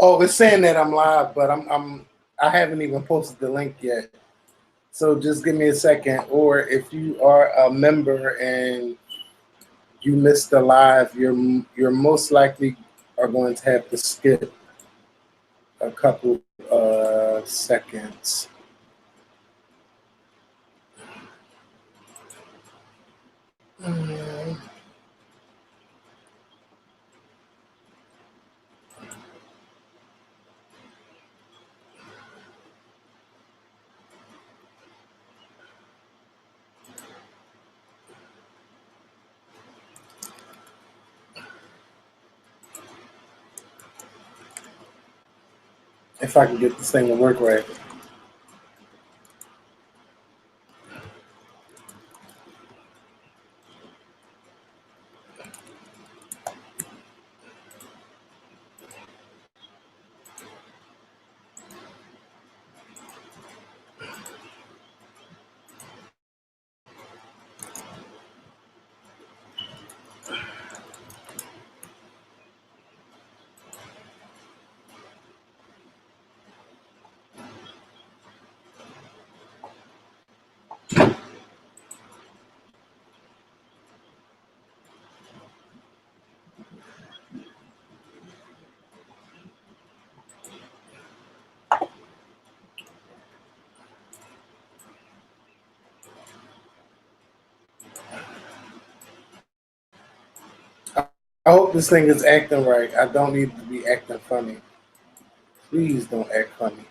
Oh, it's saying that I'm live, but I haven't even posted the link yet. So just give me a second. Or if you are a member and you missed the live, you're most likely are going to have to skip a couple seconds. If I can get this thing to work right. I hope this thing is acting right. I don't need to be acting funny. Please don't act funny.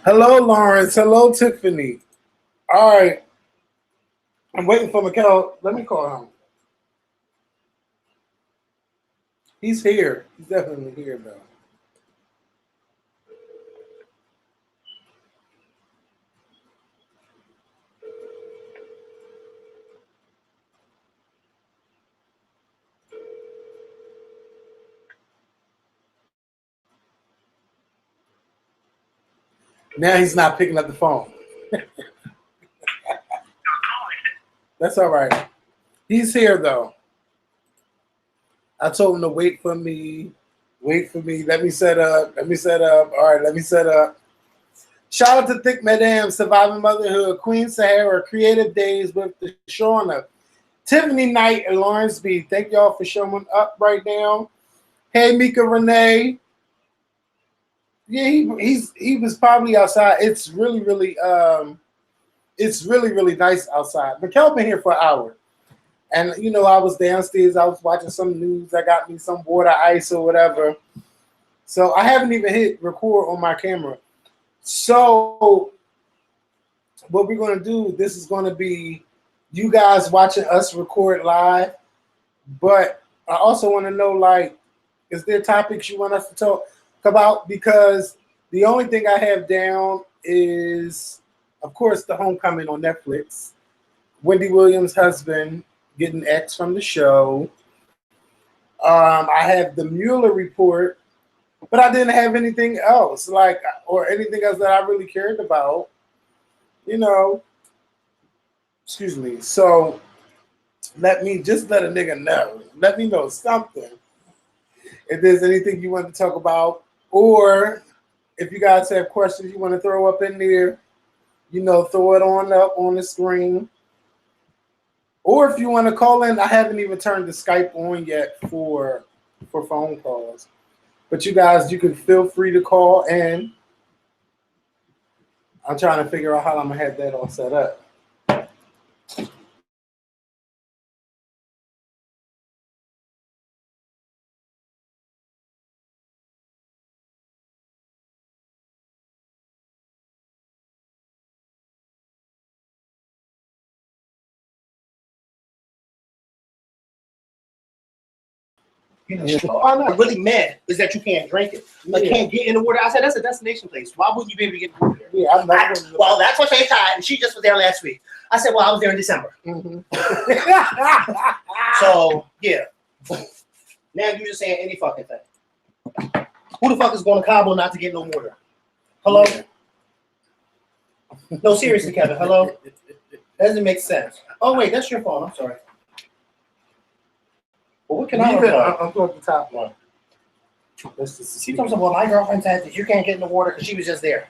Hello, Lawrence. Hello, Tiffany. All right. I'm waiting for Mikkel. Let me call him. He's here. He's definitely here, though. Now he's not picking up the phone. That's all right. He's here, though. I told him to wait for me. Wait for me. Let me set up. Let me set up. All right, let me set up. Shout out to Thick Madame, Surviving Motherhood, Queen Sahara, Creative Days with the Shauna, Tiffany Knight, and Lawrence B. Thank y'all for showing up right now. Hey, Mika Renee. Yeah, he was probably outside. It's really nice outside. Mikkel been here for an hour. And, you know, I was downstairs. I was watching some news. I got me some water, ice, or whatever. So I haven't even hit record on my camera. So what we're going to do, this is going to be you guys watching us record live. But I also want to know, like, is there topics you want us to talk about? Because the only thing I have down is, of course, The Homecoming on Netflix. Wendy Williams' husband getting X from the show. I have the Mueller report, but I didn't have anything else, like, or anything else that I really cared about. You know, excuse me. So let a nigga know. Let me know something. If there's anything you want to talk about, or if you guys have questions you want to throw up in there, you know, throw it on up on the screen. Or if you want to call in, I haven't even turned the Skype on yet for phone calls. But you guys, you can feel free to call in. I'm trying to figure out how I'm going to have that all set up. I'm really mad is that you can't drink it. Like, can't get in the water. I said, that's a destination place. Why wouldn't you be able to get in the water? Yeah, well, that's what they tried, and she just was there last week. I said, well, I was there in December. Mm-hmm. So, yeah. Now you're just saying any fucking thing. Who the fuck is going to Cabo not to get no water? Hello? No, seriously, Kevin. Hello? Doesn't make sense. Oh wait, that's your phone. I'm sorry. Well, what can I You do? unplug the top one. This is She talks about my girlfriend said that you can't get in the water because she was just there.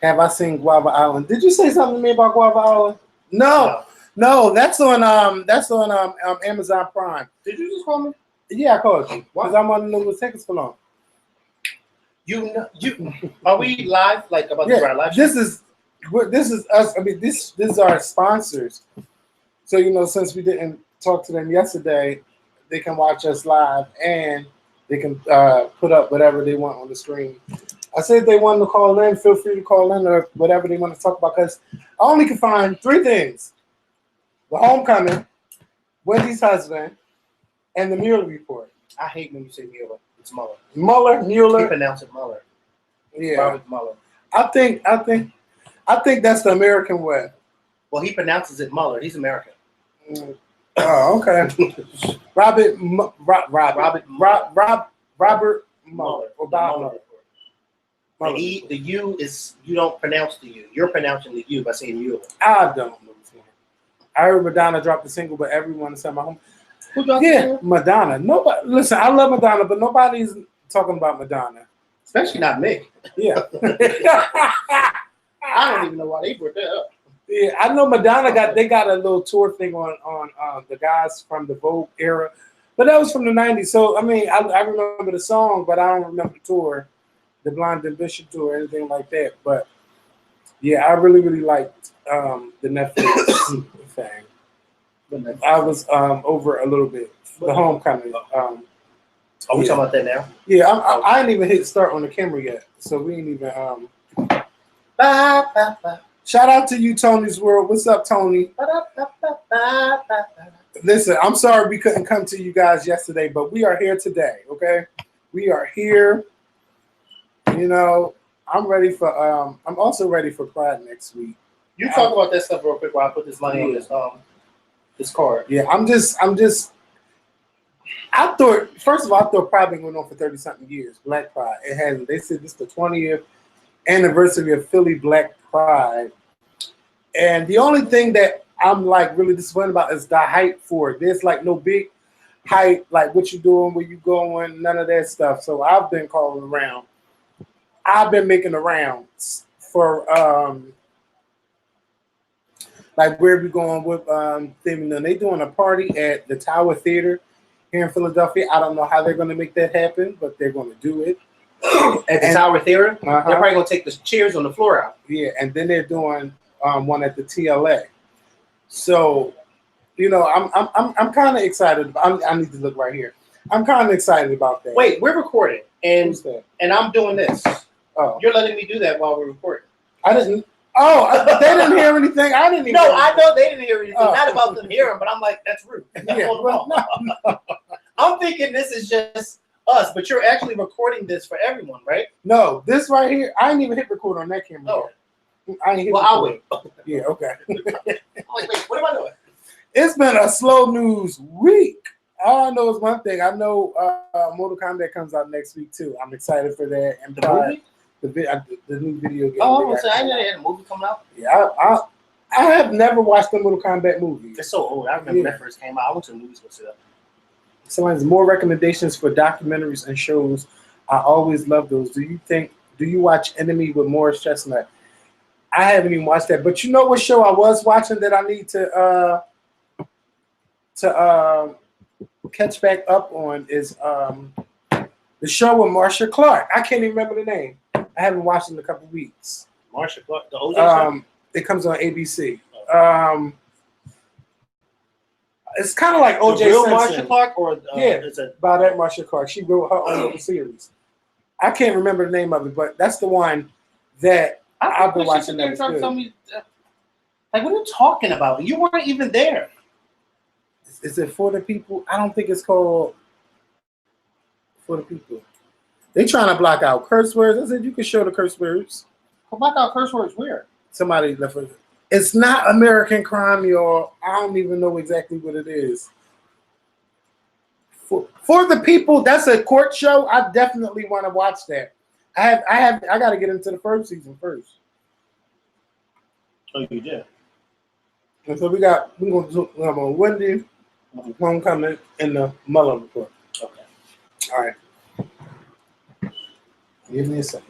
Have I seen Guava Island? Did you say something to me about Guava Island? No, that's on Amazon Prime. Did you just call me? Yeah, I called you because I'm on the new tickets for long. You are we live? Like about to Yeah, our live? this is us. I mean, this is our sponsors. So since we didn't talk to them yesterday, they can watch us live and they can put up whatever they want on the screen. I said if they want to call in, feel free to call in or whatever they want to talk about because I only can find 3 things: the homecoming, Wendy's husband, and the Mueller report. I hate when you say Mueller. It's Mueller. Mueller. He pronounced it Mueller. Yeah. Robert Mueller. I think that's the American way. Well, he pronounces it Mueller. He's American. Oh, okay. Robert Mueller. Or Bob Mueller. The E, the U is, you don't pronounce the U. You're pronouncing the U by saying Mueller. I don't know. I heard Madonna dropped the single, but everyone said my home. Who dropped the single? Madonna. Nobody. Listen, I love Madonna, but nobody's talking about Madonna. Especially not me. Yeah. I don't even know why they brought that up. Yeah, I know Madonna got a little tour thing on the guys from the Vogue era, but that was from the '90s. So I mean, I remember the song, but I don't remember the tour, the Blonde Ambition tour, or anything like that. But yeah, I really liked the Netflix thing. I was over a little bit. The homecoming. Are we talking about that now? Yeah, I ain't even hit start on the camera yet, so we ain't even. Shout out to you, Tony's World. What's up, Tony? Listen, I'm sorry we couldn't come to you guys yesterday, but we are here today. Okay, we are here. I'm ready for. I'm also ready for Pride next week. You talk about that stuff real quick while I put this money on this card. Yeah, I'm just. I thought, first of all, Pride been going on for 30-something years. Black Pride. It hasn't. They said this is the 20th anniversary of Philly Black Pride. And the only thing that I'm like really disappointed about is the hype for it. There's like no big hype, like what you doing, where you going, none of that stuff. So I've been calling around. I've been making the rounds for like where we going with them. They doing a party at the Tower Theater here in Philadelphia. I don't know how they're going to make that happen, but they're going to do it. At the Tower Theater? They're probably going to take the chairs on the floor out. Yeah, and then they're doing one at the TLA. So, I'm kind of excited. I need to look right here. I'm kind of excited about that. Wait, we're recording, and I'm doing this. Oh, you're letting me do that while we're recording. I didn't. Oh, they didn't hear anything. I didn't. No, I know they didn't hear anything. Not about them hearing, but I'm like, that's rude. Yeah, well, no. I'm thinking this is just us, but you're actually recording this for everyone, right? No, this right here. I ain't even hit record on that camera. Oh. I ain't hit well, I'll wait. Yeah, okay. I'm like, wait, what am I doing? It's been a slow news week. All I know is one thing. I know Mortal Kombat comes out next week too. I'm excited for that. And the movie? The new video game. Oh, so I know they had a movie coming out. Yeah, I have never watched the Mortal Kombat movie. It's so old. I remember when that first came out. I went to the movies with it. Sometimes more recommendations for documentaries and shows. I always love those. Do you watch Enemy with Morris Chestnut? I haven't even watched that. But you know what show I was watching that I need to catch back up on is the show with Marcia Clark. I can't even remember the name. I haven't watched it in a couple weeks. Marcia Clark, the OJ show? It comes on ABC. It's kind of like OJ real Simpson. Marcia Clark, or it's by that Marcia Clark. She wrote her own little series. I can't remember the name of it, but that's the one that I've been watching. That like, what are you talking about? You weren't even there. Is it For the People? I don't think it's called For the People. They trying to block out curse words. I said you can show the curse words. Block out curse words where? Somebody left it. It's not American Crime, y'all. I don't even know exactly what it is. For the People, that's a court show. I definitely want to watch that. I got to get into the first season first. Oh, you did? And so we're going to have on Wendy, Homecoming, and the Mueller report. Okay. All right. Give me a second.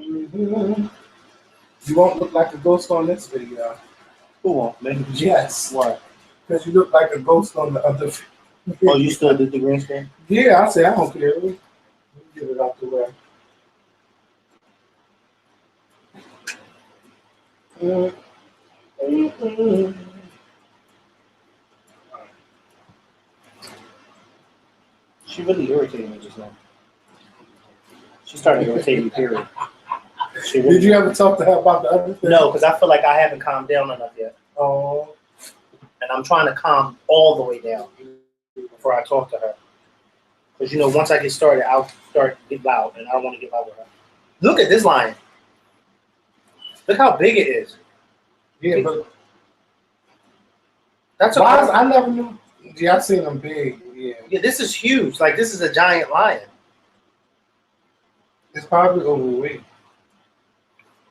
You won't look like a ghost on this video. Who won't? Me? Yes. Why? Because you look like a ghost on the other video. Oh, you still did the green screen? Yeah, I say I don't care. Let me get it out the way. She really irritated me just now. She started irritating me, period. Did you ever talk to her about the other thing? No, because I feel like I haven't calmed down enough yet. Oh. And I'm trying to calm all the way down before I talk to her. Because, you know, once I get started, I'll start to get loud, and I don't want to get loud with her. Look at this lion. Look how big it is. Yeah, but That's a why I never knew. Yeah, I've seen them big. Yeah. Yeah, this is huge. Like, this is a giant lion. It's probably overweight.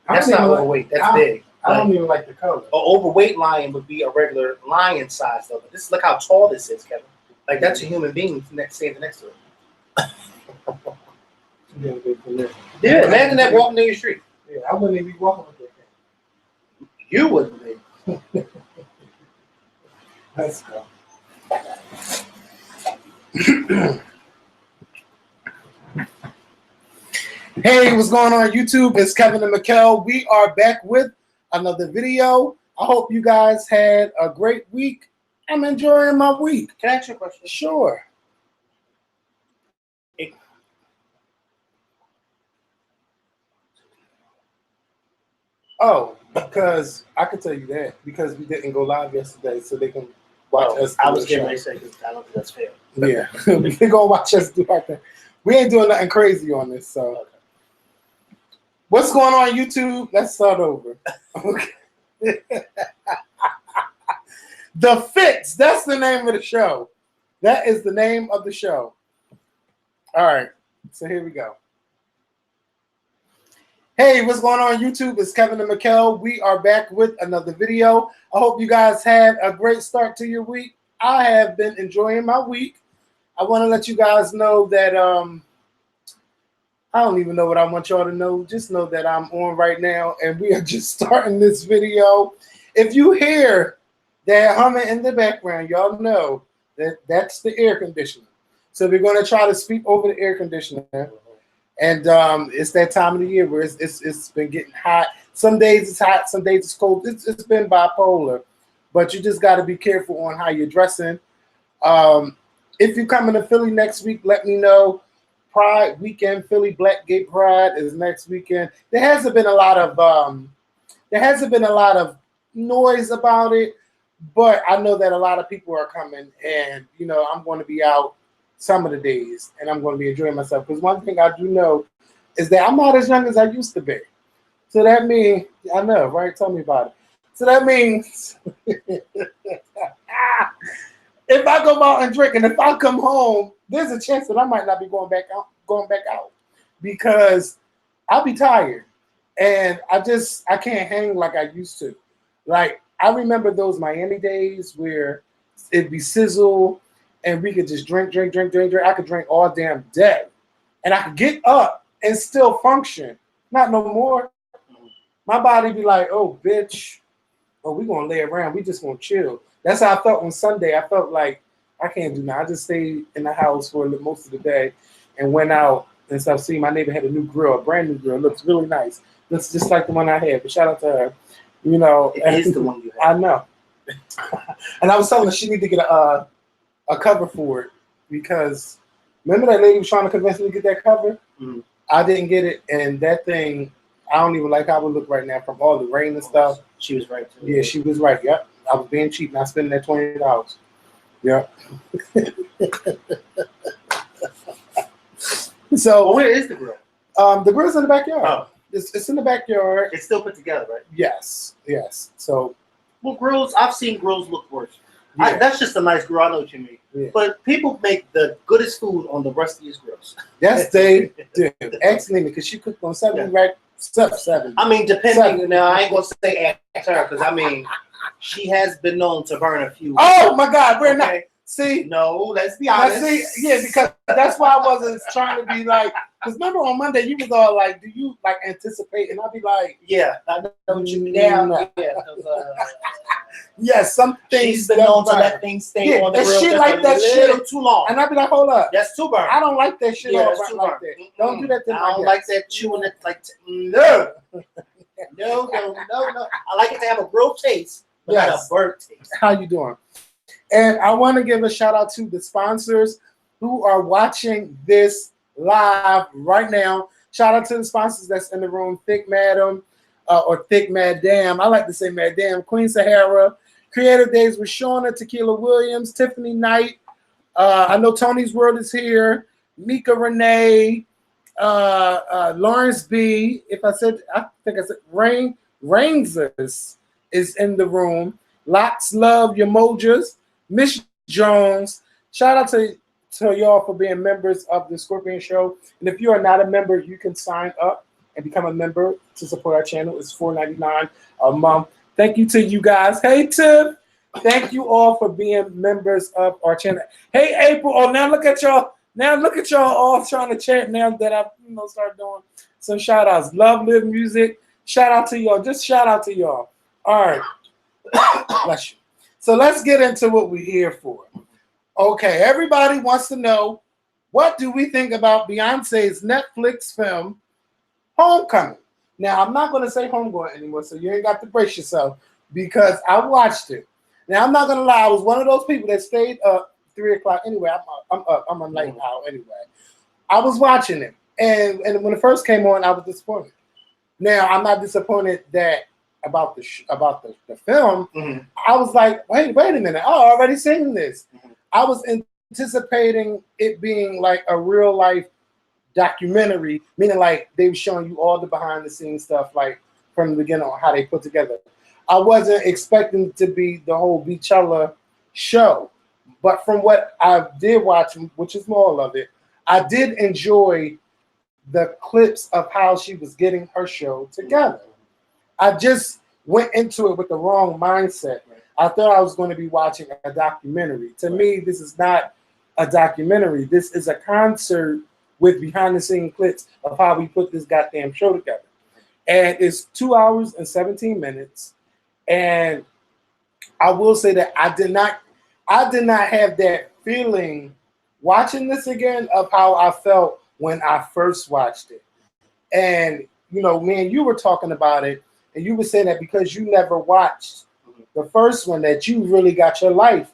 That's not overweight. That's big. I don't even like the color. An overweight lion would be a regular lion size, though. But this, look how tall this is, Kevin. Like, that's a human being standing next to it. Yeah, imagine that walking down your street. Yeah, I wouldn't even be walking with that thing. You wouldn't be. Let's go. Hey, what's going on YouTube? It's Kevin and Mikkel. We are back with another video. I hope you guys had a great week. I'm enjoying my week. Can I ask you a question? Sure. Oh, because I can tell you that because we didn't go live yesterday, so they can watch us. I was getting ready to say because I don't think that's fair. Yeah, we can go watch us do our thing. We ain't doing nothing crazy on this, so. Okay. What's going on YouTube? Let's start over. Okay. The Fix. That's the name of the show. That is the name of the show. All right. So here we go. Hey, what's going on YouTube? It's Kevin and Mikkel. We are back with another video. I hope you guys had a great start to your week. I have been enjoying my week. I want to let you guys know that I don't even know what I want y'all to know. Just know that I'm on right now and we are just starting this video. If you hear that humming in the background, y'all know that that's the air conditioner. So we're going to try to speak over the air conditioner. And it's that time of the year where it's been getting hot. Some days it's hot, some days it's cold. It's been bipolar. But you just got to be careful on how you're dressing. If you're coming to Philly next week, let me know. Pride weekend, Philly Black Gay Pride is next weekend. There hasn't been a lot of noise about it, but I know that a lot of people are coming, and you know I'm going to be out some of the days, and I'm going to be enjoying myself. Because one thing I do know is that I'm not as young as I used to be. So that means I know, right? Tell me about it. So that means if I go out and drink, and if I come home, there's a chance that I might not be going back out because I'll be tired, and I can't hang like I used to. Like I remember those Miami days where it'd be sizzle, and we could just drink. I could drink all damn day, and I could get up and still function. Not no more. My body be like, oh bitch, oh we gonna lay around. We just gonna chill. That's how I felt on Sunday. I felt like I can't do that. I just stayed in the house for most of the day and went out and stuff. See, my neighbor had a new grill, a brand new grill. It looks really nice. Looks just like the one I had. But shout out to her. You know, it is the one you have. I know. And I was telling her she need to get a cover for it because remember that lady was trying to convince me to get that cover? Mm-hmm. I didn't get it, and that thing, I don't even like how it look right now from all the rain and stuff. She was right too. Yeah, she was right. Yep. I was being cheap, not spending that $20. Yep. So well, where is the grill? The grill's in the backyard. Oh. It's in the backyard. It's still put together, right? Yes. So well, grills. I've seen grills look worse. Yeah. That's just a nice grill. I know what you mean. Yeah. But people make the goodest food on the rustiest grills. Yes, they do. Ask Nina because she cooked on 7 right stuff 7. I mean, depending. 7. Now, I ain't gonna say ask her because I mean, she has been known to burn a few. Oh my God, we're not. See, no, let's be honest. See, yeah, because that's why I wasn't trying to be like. Because remember on Monday you was all like, "Do you like anticipate?" And I'll be like, "Yeah, I know what you mean." Yeah, yes, some things. She's been known to let things stay on the grill. She like that shit too long, and I'll be like, "Hold up, that's too burn." I don't like that shit. Yeah, that's too like burn. that. Don't do that to me. I don't like that chewing. It like no. I like it to have a grilled taste, but not a burnt taste. How you doing? And I want to give a shout out to the sponsors who are watching this live right now. Shout out to the sponsors that's in the room: Thick Madam or Thick Madam. I like to say Madam. Queen Sahara, Creative Days with Shauna, Tequila Williams, Tiffany Knight. I know Tony's World is here. Mika Renee, Lawrence B. I think I said Rainsers is in the room. Lots Love Your Mojas. Miss Jones, shout out to y'all for being members of the Scorpion Show. And if you are not a member, you can sign up and become a member to support our channel. It's $4.99 a month. Thank you to you guys. Hey, Tiff. Thank you all for being members of our channel. Hey, April. Oh, now look at y'all. Now look at y'all all trying to chat now that I've started doing some shout outs. Love Live Music. Shout out to y'all. Just shout out to y'all. All right. Bless you. So let's get into what we're here for. Okay, everybody wants to know, what do we think about Beyonce's Netflix film, Homecoming? Now, I'm not going to say Homegoing anymore, so you ain't got to brace yourself, because I watched it. Now, I'm not going to lie, I was one of those people that stayed up 3 o'clock. Anyway, I'm up. I'm a night owl anyway. I was watching it, and when it first came on, I was disappointed. Now, I'm not disappointed about the film. Mm-hmm. I was like, wait a minute, I already seen this. Mm-hmm. I was anticipating it being like a real life documentary, meaning like they were showing you all the behind the scenes stuff, like from the beginning on how they put together. I wasn't expecting to be the whole Beachella show, but from what I did watch, which is more of it, I did enjoy the clips of how she was getting her show together. I just went into it with the wrong mindset. I thought I was going to be watching a documentary. To me, this is not a documentary. This is a concert with behind-the-scenes clips of how we put this goddamn show together. And it's 2 hours and 17 minutes. And I will say that I did not have that feeling watching this again of how I felt when I first watched it. And, me and you were talking about it, and you were saying that because you never watched the first one, that you really got your life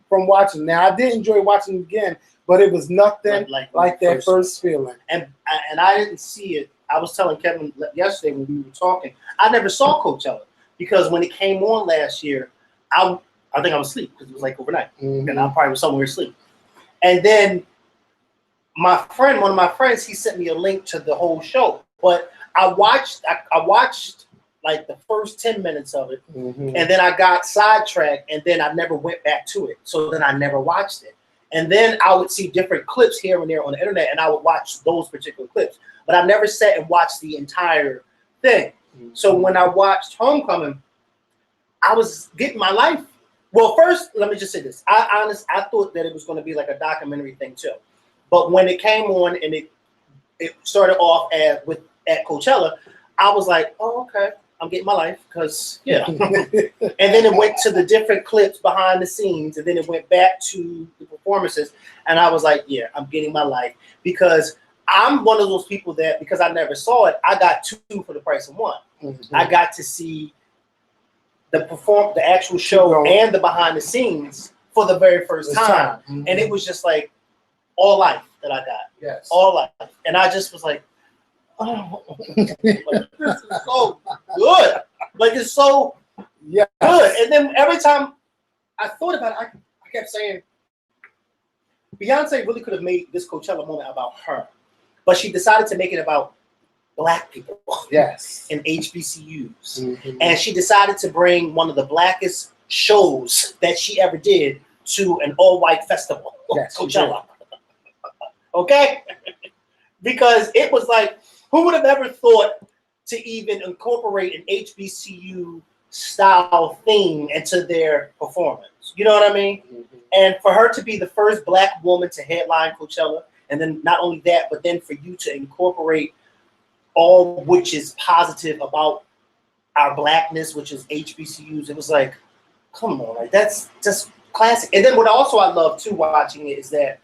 from watching. Now, I did enjoy watching it again, but it was nothing like that first feeling. And I didn't see it. I was telling Kevin yesterday when we were talking, I never saw Coachella because when it came on last year, I think I was asleep because it was like overnight, and I probably was somewhere asleep. And then one of my friends, he sent me a link to the whole show, but I watched like the first 10 minutes of it, and then I got sidetracked, and then I never went back to it. So then I never watched it. And then I would see different clips here and there on the internet, and I would watch those particular clips. But I never sat and watched the entire thing. So when I watched Homecoming, I was getting my life. Well, first, let me just say this. I thought that it was going to be like a documentary thing too. But when it came on and it started off at Coachella, I was like, oh, okay. I'm getting my life because, yeah. And then it went to the different clips behind the scenes, and then it went back to the performances. And I was like, yeah, I'm getting my life because I'm one of those people that, because I never saw it, I got 2 for the price of 1. I got to see the actual show and the behind the scenes for the very first time. And it was just like all life that I got. Yes. All life. And I just was like, oh, like, this is so good. Like, it's so good. And then every time I thought about it, I kept saying, Beyonce really could have made this Coachella moment about her, but she decided to make it about Black people. Yes. And HBCUs. And she decided to bring one of the blackest shows that she ever did to an all-white festival, Yes, she Coachella. Okay? Because it was like, who would have ever thought to even incorporate an HBCU style theme into their performance? You know what I mean? Mm-hmm. And for her to be the first Black woman to headline Coachella, and then not only that, but then for you to incorporate all which is positive about our Blackness, which is HBCUs, it was like, come on, like that's just classic. And then what also I love too watching it is that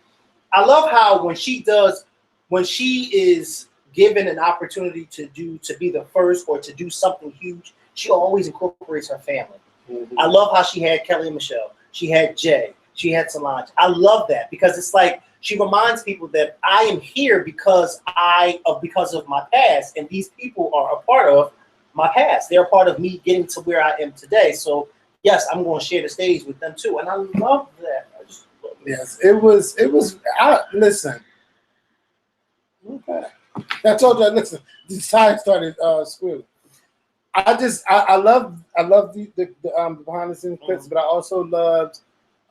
I love how when she is given an opportunity to be the first or to do something huge, she always incorporates her family. Mm-hmm. I love how she had Kelly and Michelle, she had Jay, she had Solange. I love that because it's like she reminds people that I am here because of my past, and these people are a part of my past. They're a part of me getting to where I am today. So yes, I'm going to share the stage with them too, and I love that. Yes, it was. Listen. Okay. I told you. Listen, the side started squealing. I love the behind the scenes clips, but I also loved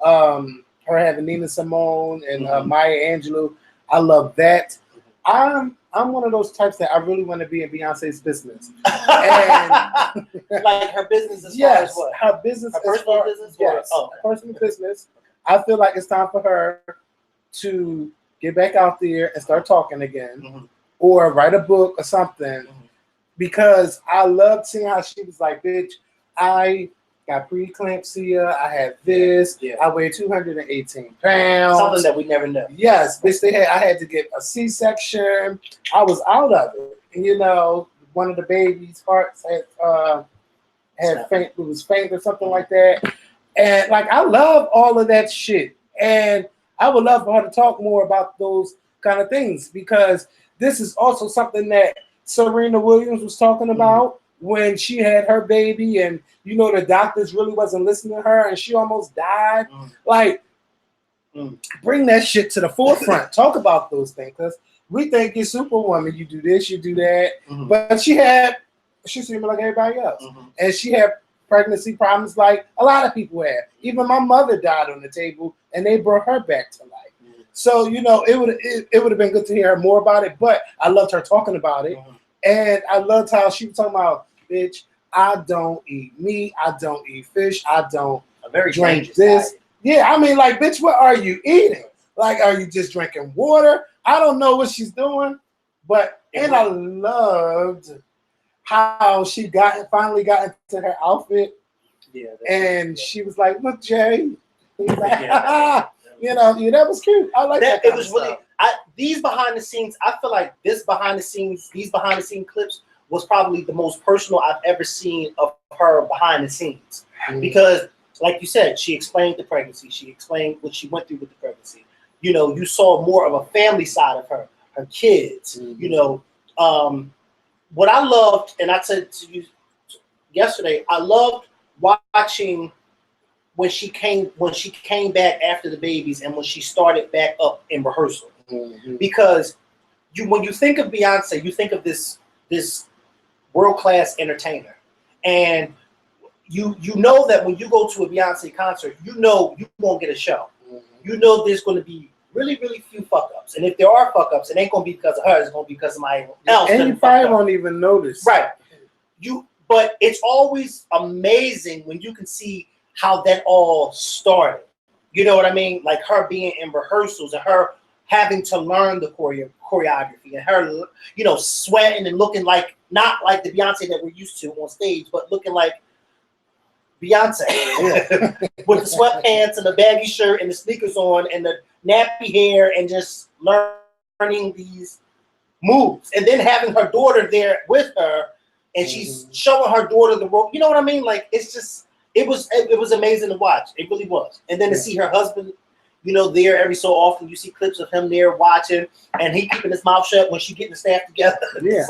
her having Nina Simone and Maya Angelou. I love that. I'm one of those types that I really want to be in Beyonce's business. And like her business as yes, far as what? her business, her personal business, yes, or, personal business. I feel like it's time for her to get back out there and start talking again, or write a book or something. Because I loved seeing how she was like, bitch, I got preeclampsia, I had this, I weighed 218 pounds. Something that we never knew. Yes, bitch, I had to get a C-section. I was out of it. And, you know, one of the baby's hearts had faint, it was faint or something like that. And like, I love all of that shit. And I would love for her to talk more about those kind of things, because this is also something that Serena Williams was talking about when she had her baby, and you know the doctors really wasn't listening to her, and she almost died. Like, bring that shit to the forefront. Talk about those things, because we think you're Superwoman. You do this, you do that, but she seemed like everybody else, and she had pregnancy problems like a lot of people had. Even my mother died on the table, and they brought her back to life. So you know it would have been good to hear her more about it. But I loved her talking about it. And I loved how she was talking about, bitch, I don't eat meat, I don't eat fish, I don't drink this. Diet. Yeah, I mean, like, bitch, what are you eating? Like, are you just drinking water? I don't know what she's doing, but and I loved how she finally got into her outfit. Yeah, and she was like, "Look, Jay," he's like, you know, that was cute. I like that. It was really. These behind the scenes, I feel like these behind the scene clips was probably the most personal I've ever seen of her behind the scenes. Because, like you said, she explained the pregnancy. She explained what she went through with the pregnancy. You know, you saw more of a family side of her kids. You know, what I loved, and I said to you yesterday, I loved watching when she came back after the babies and when she started back up in rehearsal. Because when you think of Beyonce, you think of this world-class entertainer, and you know that when you go to a Beyonce concert, you know you won't get a show. You know there's going to be really, really few fuck-ups, and if there are fuck-ups, it ain't going to be because of her. It's going to be because of somebody else. And you probably won't even notice. Right. But it's always amazing when you can see how that all started. You know what I mean? Like her being in rehearsals and her having to learn the choreography, and her, you know, sweating and looking like, not like the Beyonce that we're used to on stage, but looking like Beyonce with the sweatpants and the baggy shirt and the sneakers on and the nappy hair, and just learning these moves, and then having her daughter there with her, and she's showing her daughter the rope. You know what I mean? Like, it's just, it was amazing to watch. It really was. And then to see her husband, you know, there every so often, you see clips of him there watching, and he keeping his mouth shut when she getting the staff together. Yeah.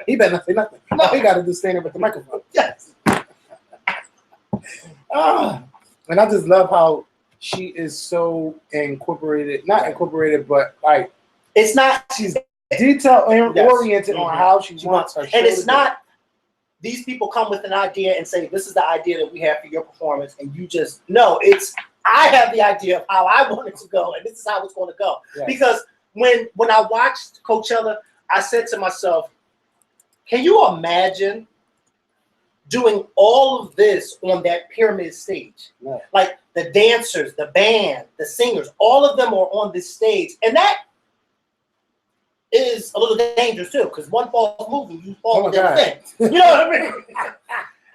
He better not say nothing. No. He got to do stand up with the microphone. Yes. And I just love how she is so incorporated, not incorporated, but like, it's not, she's detail oriented on how she wants her show. And it's not, these people come with an idea and say, this is the idea that we have for your performance, and you just no, it's I have the idea of how I want it to go, and this is how it's going to go. Yes. Because when I watched Coachella, I said to myself, can you imagine doing all of this on that pyramid stage? No. Like the dancers, the band, the singers, all of them are on this stage, and that is a little dangerous too, because one false move and you fall with that thing. You know what I mean?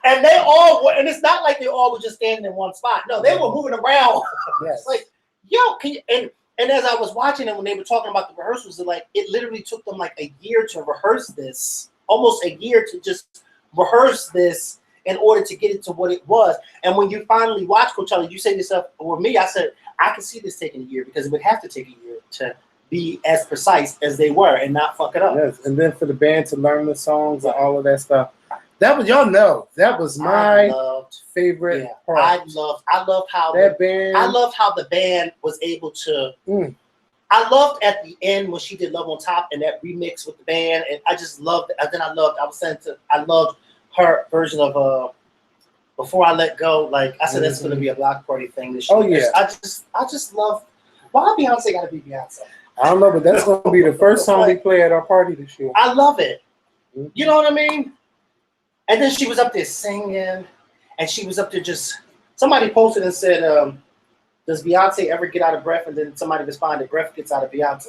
And they all were, and it's not like they all were just standing in one spot. No, they were moving around. Yes. It's like, yo, can you, and as I was watching it when they were talking about the rehearsals, like it literally took them like a year to rehearse this, almost a year to just rehearse this in order to get it to what it was. And when you finally watch Coachella, you say to yourself, or me, I said, I can see this taking a year because it would have to take a year to be as precise as they were and not fuck it up. Yes, and then for the band to learn the songs and all of that stuff. That was, y'all know, that was my favorite part. I loved how that band. I loved how the band was able to. I loved at the end when she did "Love on Top" and that remix with the band, and I just loved it. And then I loved her version of "Before I Let Go." Like I said, that's going to be a block party thing this year. Oh yeah, I just love. Why Beyonce got to be Beyonce? I don't know, but that's going to be the first song we play at our party this year. I love it. You know what I mean? And then she was up there singing, and she was up there just. Somebody posted and said, "Does Beyonce ever get out of breath?" And then somebody responded, "Breath gets out of Beyonce."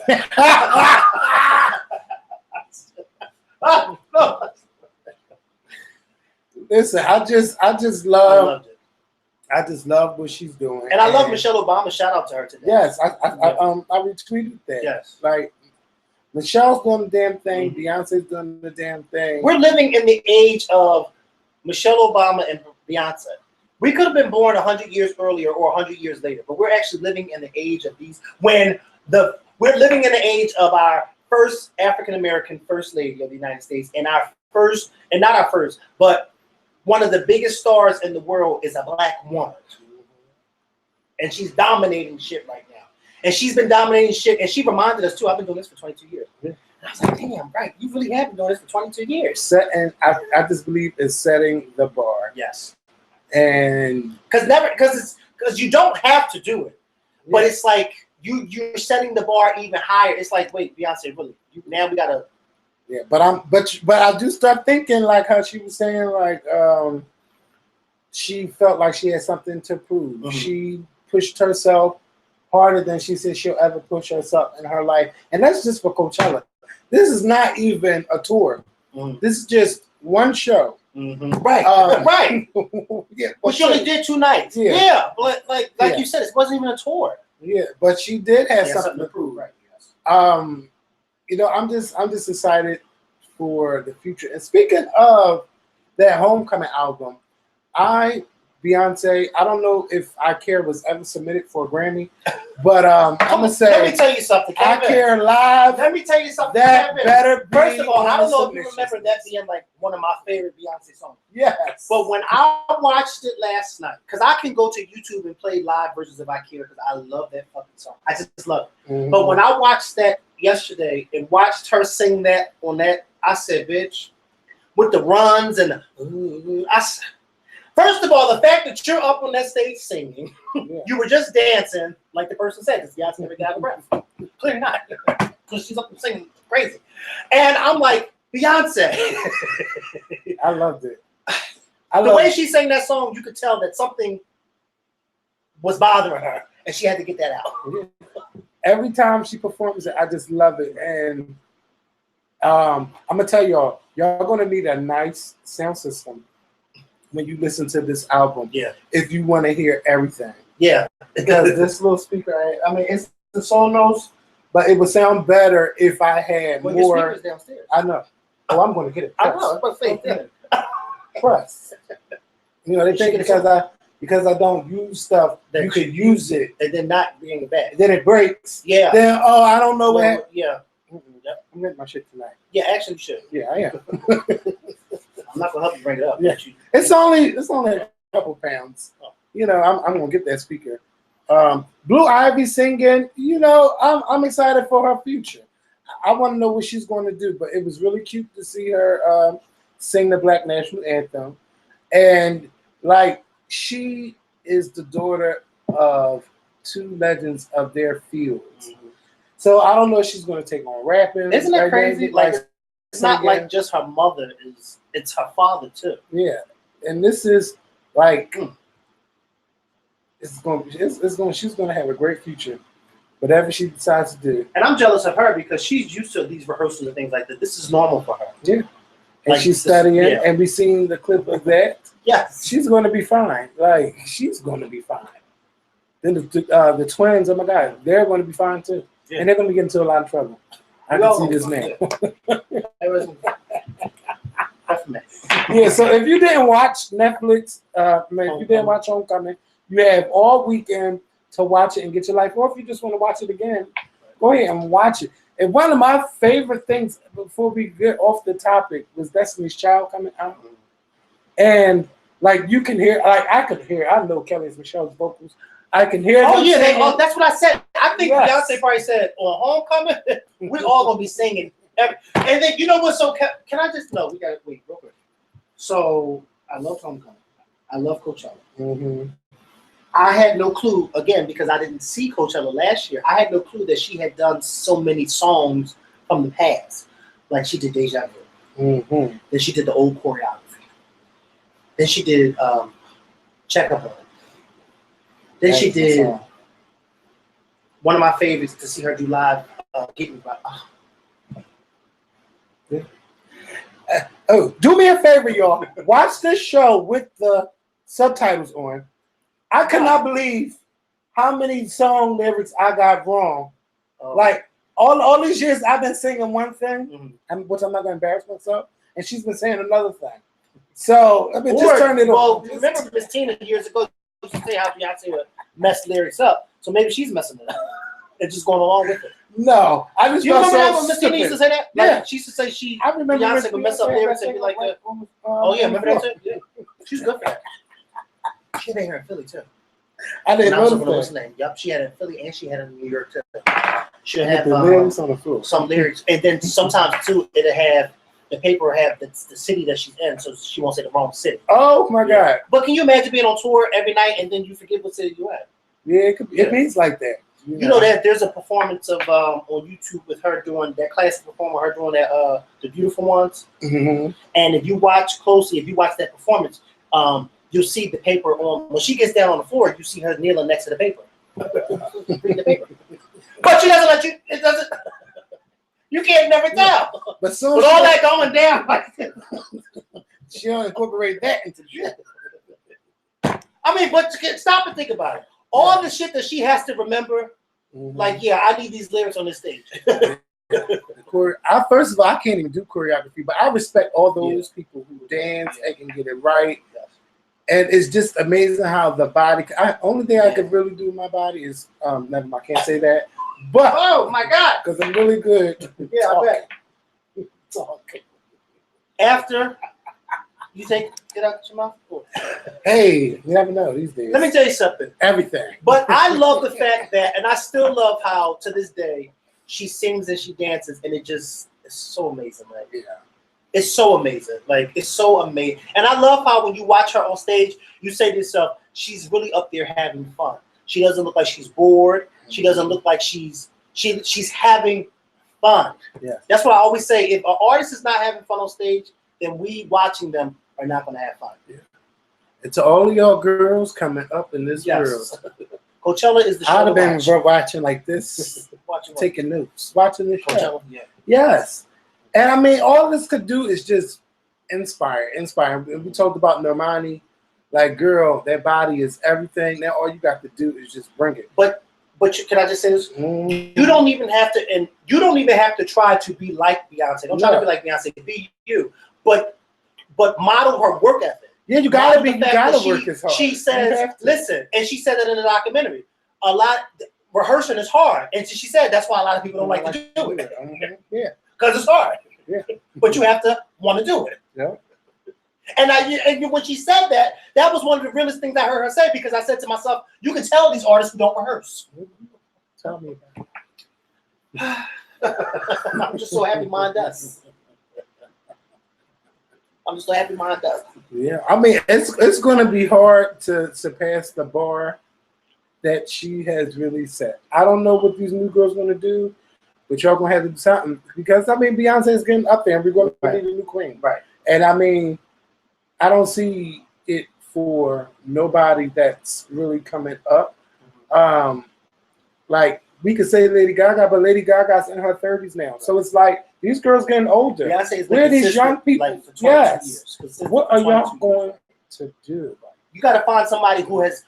Listen, I just love what she's doing, and I love Michelle Obama. Shout out to her today. Yes, I retweeted that. Yes, like Michelle's doing the damn thing. Beyonce's doing the damn thing. We're living in the age of Michelle Obama and Beyonce. We could have been born 100 years earlier or 100 years later, but we're actually living in the age of these. We're living in the age of our first African American first lady of the United States, and our first, and not our first, but one of the biggest stars in the world is a black woman, and she's dominating shit right now. And she's been dominating shit, and she reminded us too. I've been doing this for 22 years. And I was like, damn, right? You really have been doing this for 22 years. And I just believe it's setting the bar. Yes. And because you don't have to do it, but it's like you're setting the bar even higher. It's like, wait, Beyonce, really? Now we gotta. Yeah, but I do start thinking like how she was saying, like she felt like she had something to prove. Mm-hmm. She pushed herself harder than she said she'll ever push herself in her life, and that's just for Coachella. This is not even a tour. Mm-hmm. This is just one show. Mm-hmm. Right, right. Yeah, but she only did 2 nights. Yeah, but like you said, it wasn't even a tour. Yeah, but she did have something to prove. Right. Yes. You know, I'm just excited for the future. And speaking of that Homecoming album, Beyonce, I don't know if I Care was ever submitted for a Grammy, but I'm gonna say, let me tell you something, Kevin. I Care Live. Let me tell you something, that Kevin. better be. First of all, I don't know if you remember that being like one of my favorite Beyonce songs. Yes. But when I watched it last night, because I can go to YouTube and play live versions of I Care because I love that fucking song. I just love it. Mm-hmm. But when I watched that yesterday and watched her sing that on that, I said, bitch, with the runs and first of all, the fact that you're up on that stage singing, you were just dancing like the person said, because Beyonce never got out of breath. Clearly not, because she's up and singing crazy. And I'm like, Beyonce. I loved it. The way she sang that song, you could tell that something was bothering her, and she had to get that out. Every time she performs it, I just love it. And I'm gonna tell y'all gonna need a nice sound system when you listen to this album. Yeah. If you want to hear everything. Yeah. Because this little speaker, I mean, it's the Sonos, but it would sound better if I had more. Your speaker's downstairs. I know. Oh, I'm going to get it. I know. I was about to say Plus. You know, they think because I don't use stuff that you could use it and then not bring it back. Then it breaks. Yeah. Then I don't know what. Yeah. Yep. I'm getting my shit tonight. Yeah, actually, you should. Yeah, I am. I'm not gonna help you bring it up. Yeah. It's only a couple pounds. Oh. You know, I'm gonna get that speaker. Blue Ivy singing. You know, I'm excited for her future. I want to know what she's going to do. But it was really cute to see her sing the Black National Anthem, and like she is the daughter of two legends of their fields. Mhm. So I don't know if she's going to take on rapping. Isn't that crazy? Like it's not singing. like just her mother it's her father too. Yeah, and this is like it's going she's going to have a great future, whatever she decides to do. And I'm jealous of her because she's used to these rehearsals and things like that. This is normal for her. Yeah, and Like she's this- studying, yeah. and we seen the clip of that. Yes. She's going to be fine. Like she's going to be fine. Then the twins, oh my God, they're going to be fine too, Yeah. and they're going to get into a lot of trouble. I We all can see this gonna man. It was definitely. Yeah, so if you didn't watch Netflix, if you didn't watch Homecoming, you have all weekend to watch it and get your life. Or if you just want to watch it again, go ahead and watch it. And one of my favorite things before we get off the topic was Destiny's Child coming out. And like you can hear, like I could hear, I know Kelly's Michelle's vocals. I can hear Oh them yeah, singing. that's what I said. I think Yes. Beyonce probably said on Homecoming, we're all gonna be singing. And then you know what? So can I just we gotta wait real quick. So I love Homecoming. I love Coachella. Mhm. I had no clue again because I didn't see Coachella last year. I had no clue that she had done so many songs from the past. Like she did Deja Vu. Mhm. Then she did the old choreography. Then she did Check Up On It. Then she That's the did song. one of my favorites to see her do live. Get Me By. Oh, do me a favor, y'all. Watch this show with the subtitles on. I cannot believe how many song lyrics I got wrong. Like all these years, I've been singing one thing, Mhm. which I'm not going to embarrass myself, and she's been saying another thing. So I mean, Or, just turn it well, on. remember Miss Tina years ago used to say how Beyonce would mess lyrics up. So maybe she's messing it up. And just going along with it. No, I just You felt remember so that when Miss Tina used to stupid. say that? Like, Yeah. she used to say she. I remember Beyonce Miss would mess Tina up saying lyrics that and be thing like on that. on Oh yeah, on remember that the too? Yeah. She's good for that. She had her in Philly too. I didn't And I was know looking at what's that. her name. Yup, she had it in Philly and she had it in New York too. She'll With have the lyrics on the floor. some lyrics, and then sometimes too, it'll have the paper will have the city that she's in, so she won't say the wrong city. Oh my Yeah. God! But can you imagine being on tour every night and then you forget what city you at? Yeah, it means like that. You know that there's a performance of on YouTube with her doing that classic performer, her doing that the Beautiful Ones. Mm-hmm. And if you watch closely, if you watch that performance, you'll see the paper on when she gets down on the floor. You see her kneeling next to the paper, reading the paper. But she doesn't let you. It doesn't. You can't never tell. But soon With all that going down, like, she don't incorporate that into the show. I mean, but stop and think about it. All the shit that she has to remember, Mhm. like, yeah, I need these lyrics on this stage. First of all, I can't even do choreography, but I respect all those people who dance and can get it right. Yes. And it's just amazing how the body. Only thing I could really do with my body is never mind, I can't say that. But Oh my God! because I'm really good. Yeah, I bet. Talking. After you take it out your mouth. Hey, you never know these days. Let me tell you something. Everything. But I love the fact that, and I still love how to this day she sings and she dances, and it's so amazing. Like, Yeah. it's so amazing. Like, it's so amazing. And I love how when you watch her on stage, you say to yourself, she's really up there having fun. She doesn't look like she's bored. She doesn't look like she's having fun. Yeah. That's what I always say. If an artist is not having fun on stage, then we watching them are not going to have fun. Yeah. And to all of y'all girls coming up in this world, Yes. Coachella is the show I'd to have been watch. watching like this, Watching what? taking notes, watching this show. Coachella, yeah. Yes. And I mean, all this could do is just inspire. We talked about Normani. Like, girl, that body is everything. Now all you got to do is just bring it. But can I just say this? Mm. You don't even have to, and you don't even have to try to be like Beyonce. Don't try to No. be like Beyonce. Be you, but model her work ethic. Yeah, you gotta Model be. the You fact gotta that work as hard. She You says, have to. "Listen," and she said that in the documentary. A lot rehearsing is hard, and she said that's why a lot of people don't like to do it Mhm. Yeah. because it's hard. Yeah. But you have to want to do it. Yeah. And when she said that, that was one of the realest things I heard her say, because I said to myself, you can tell these artists who don't rehearse. Tell me about I'm just so happy mine does. I'm just so happy mine does. Yeah, I mean, it's going to be hard to surpass the bar that she has really set. I don't know what these new girls going to do, but y'all going to have to do something because I mean, Beyonce is getting up there, and we're going to need a new queen, Right? And I mean, I don't see it for nobody that's really coming up. Like we could say Lady Gaga, but Lady Gaga's in her 30s now, so it's like these girls getting older. Beyonce is Where are these young people? like, for 22 years. What are y'all going to do? You got to find somebody who is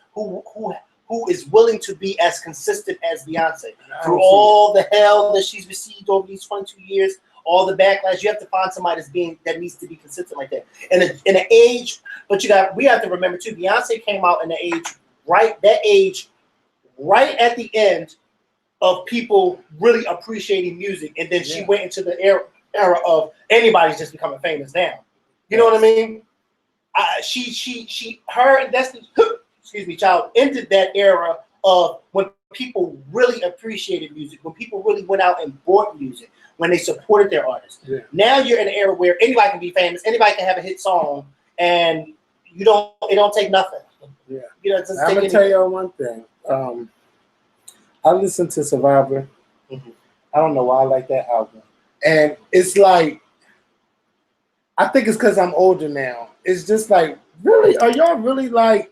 willing to be as consistent as Beyonce through all the hell that she's received over these 22 years, all the backlash. You have to find somebody that needs to be consistent like that. And in an age, but we have to remember too, Beyonce came out in the age right at the end of people really appreciating music, and then she went into the era of anybody's just becoming famous now. You know what I mean? Her and Destiny, excuse me, Child, ended that era of when people really appreciated music, when people really went out and bought music, when they supported their artists. Yeah. Now you're in an era where anybody can be famous, anybody can have a hit song, and it don't take nothing. Yeah. You know, I'm gonna tell y'all one thing. I listened to Survivor. Mm-hmm. I don't know why I like that album, and it's like I think it's because I'm older now. It's just like, really, are y'all really like?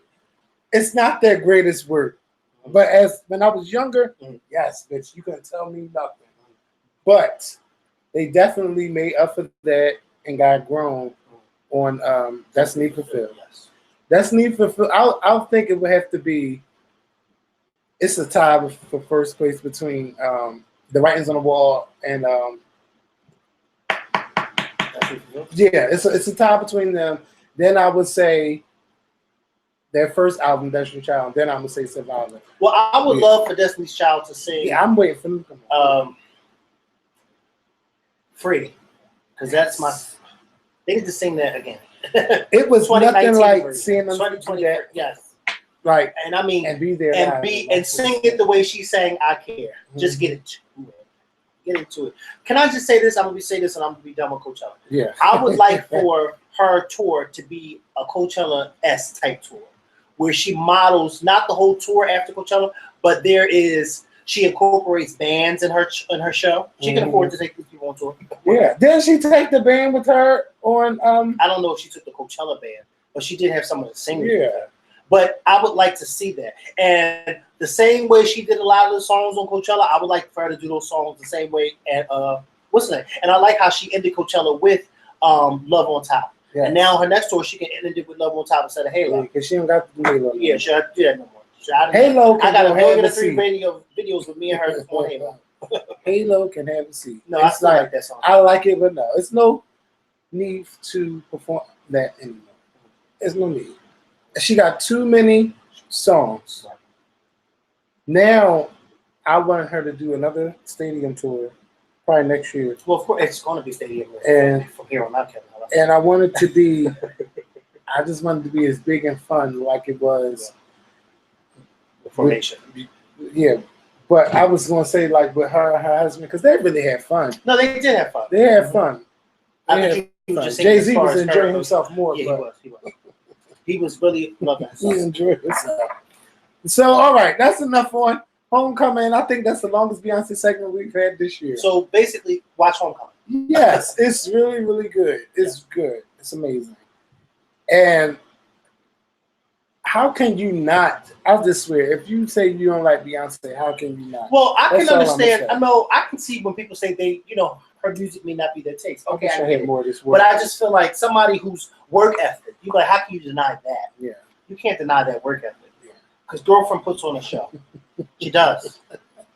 It's not their greatest work, but as when I was younger, yes, bitch, you couldn't tell me nothing. But they definitely made up for that and got grown on Destiny Fulfilled. Yes. Destiny Fulfilled. I'll think it would have to be. It's a tie for first place between The Writings on the Wall and it's a tie between them. Then I would say their first album, Destiny's Child. Then I would say Survivor. Well, I would love for Destiny's Child to sing. Yeah, I'm waiting for them to come on. Free, because that's my. They need to sing that again. It was nothing like version. seeing them do that. Yes. Like, and I mean, and be there and sing it the way she sang "I Care." Mm-hmm. Just get into it. Get into it. Can I just say this? I'm gonna say this, and I'm gonna be done with Coachella. Yeah. I would like for her tour to be a Coachella-esque type tour, where she models not the whole tour after Coachella, but she incorporates bands in her show. She can afford to take these people on tour. Yeah. Didn't she take the band with her on? I don't know if she took the Coachella band, but she did have some of the singers. Yeah. But I would like to see that. And the same way she did a lot of the songs on Coachella, I would like for her to do those songs the same way at what's the name? And I like how she ended Coachella with Love on Top. Yes. And now her next tour she can end it with Love on Top instead of Halo. Because she don't got to do Halo. Yeah, she don't do that no more. Halo can I got go 103 videos with me and her on Halo. Halo can have a seat. No, it's I like that song. I like it, but no, it's no need to perform that anymore. There's no need. She got too many songs. Now, I want her to do another stadium tour, probably next year. Well, of course, it's going to be stadium and from here on out, Kevin. And I want it to be. I just want it to be as big and fun like it was. The Formation. Yeah, but I was going to say like with her and her husband because they really had fun. No, they did have fun. They had fun. Jay-Z was enjoying himself more. Yeah, he was. He was really loving himself. He enjoyed himself. So, all right, that's enough on Homecoming. I think that's the longest Beyonce segment we've had this year. So basically, watch Homecoming. Yes, it's really, really good. It's good. It's amazing. And how can you not? I'll just swear, if you say you don't like Beyonce, how can you not? Well, I can understand. I know I can see when people say her music may not be their taste. Okay, I get it. More of this work. But I just feel like somebody whose work ethic, you're like, how can you deny that? Yeah. You can't deny that work ethic. Because Girlfriend puts on a show. She does.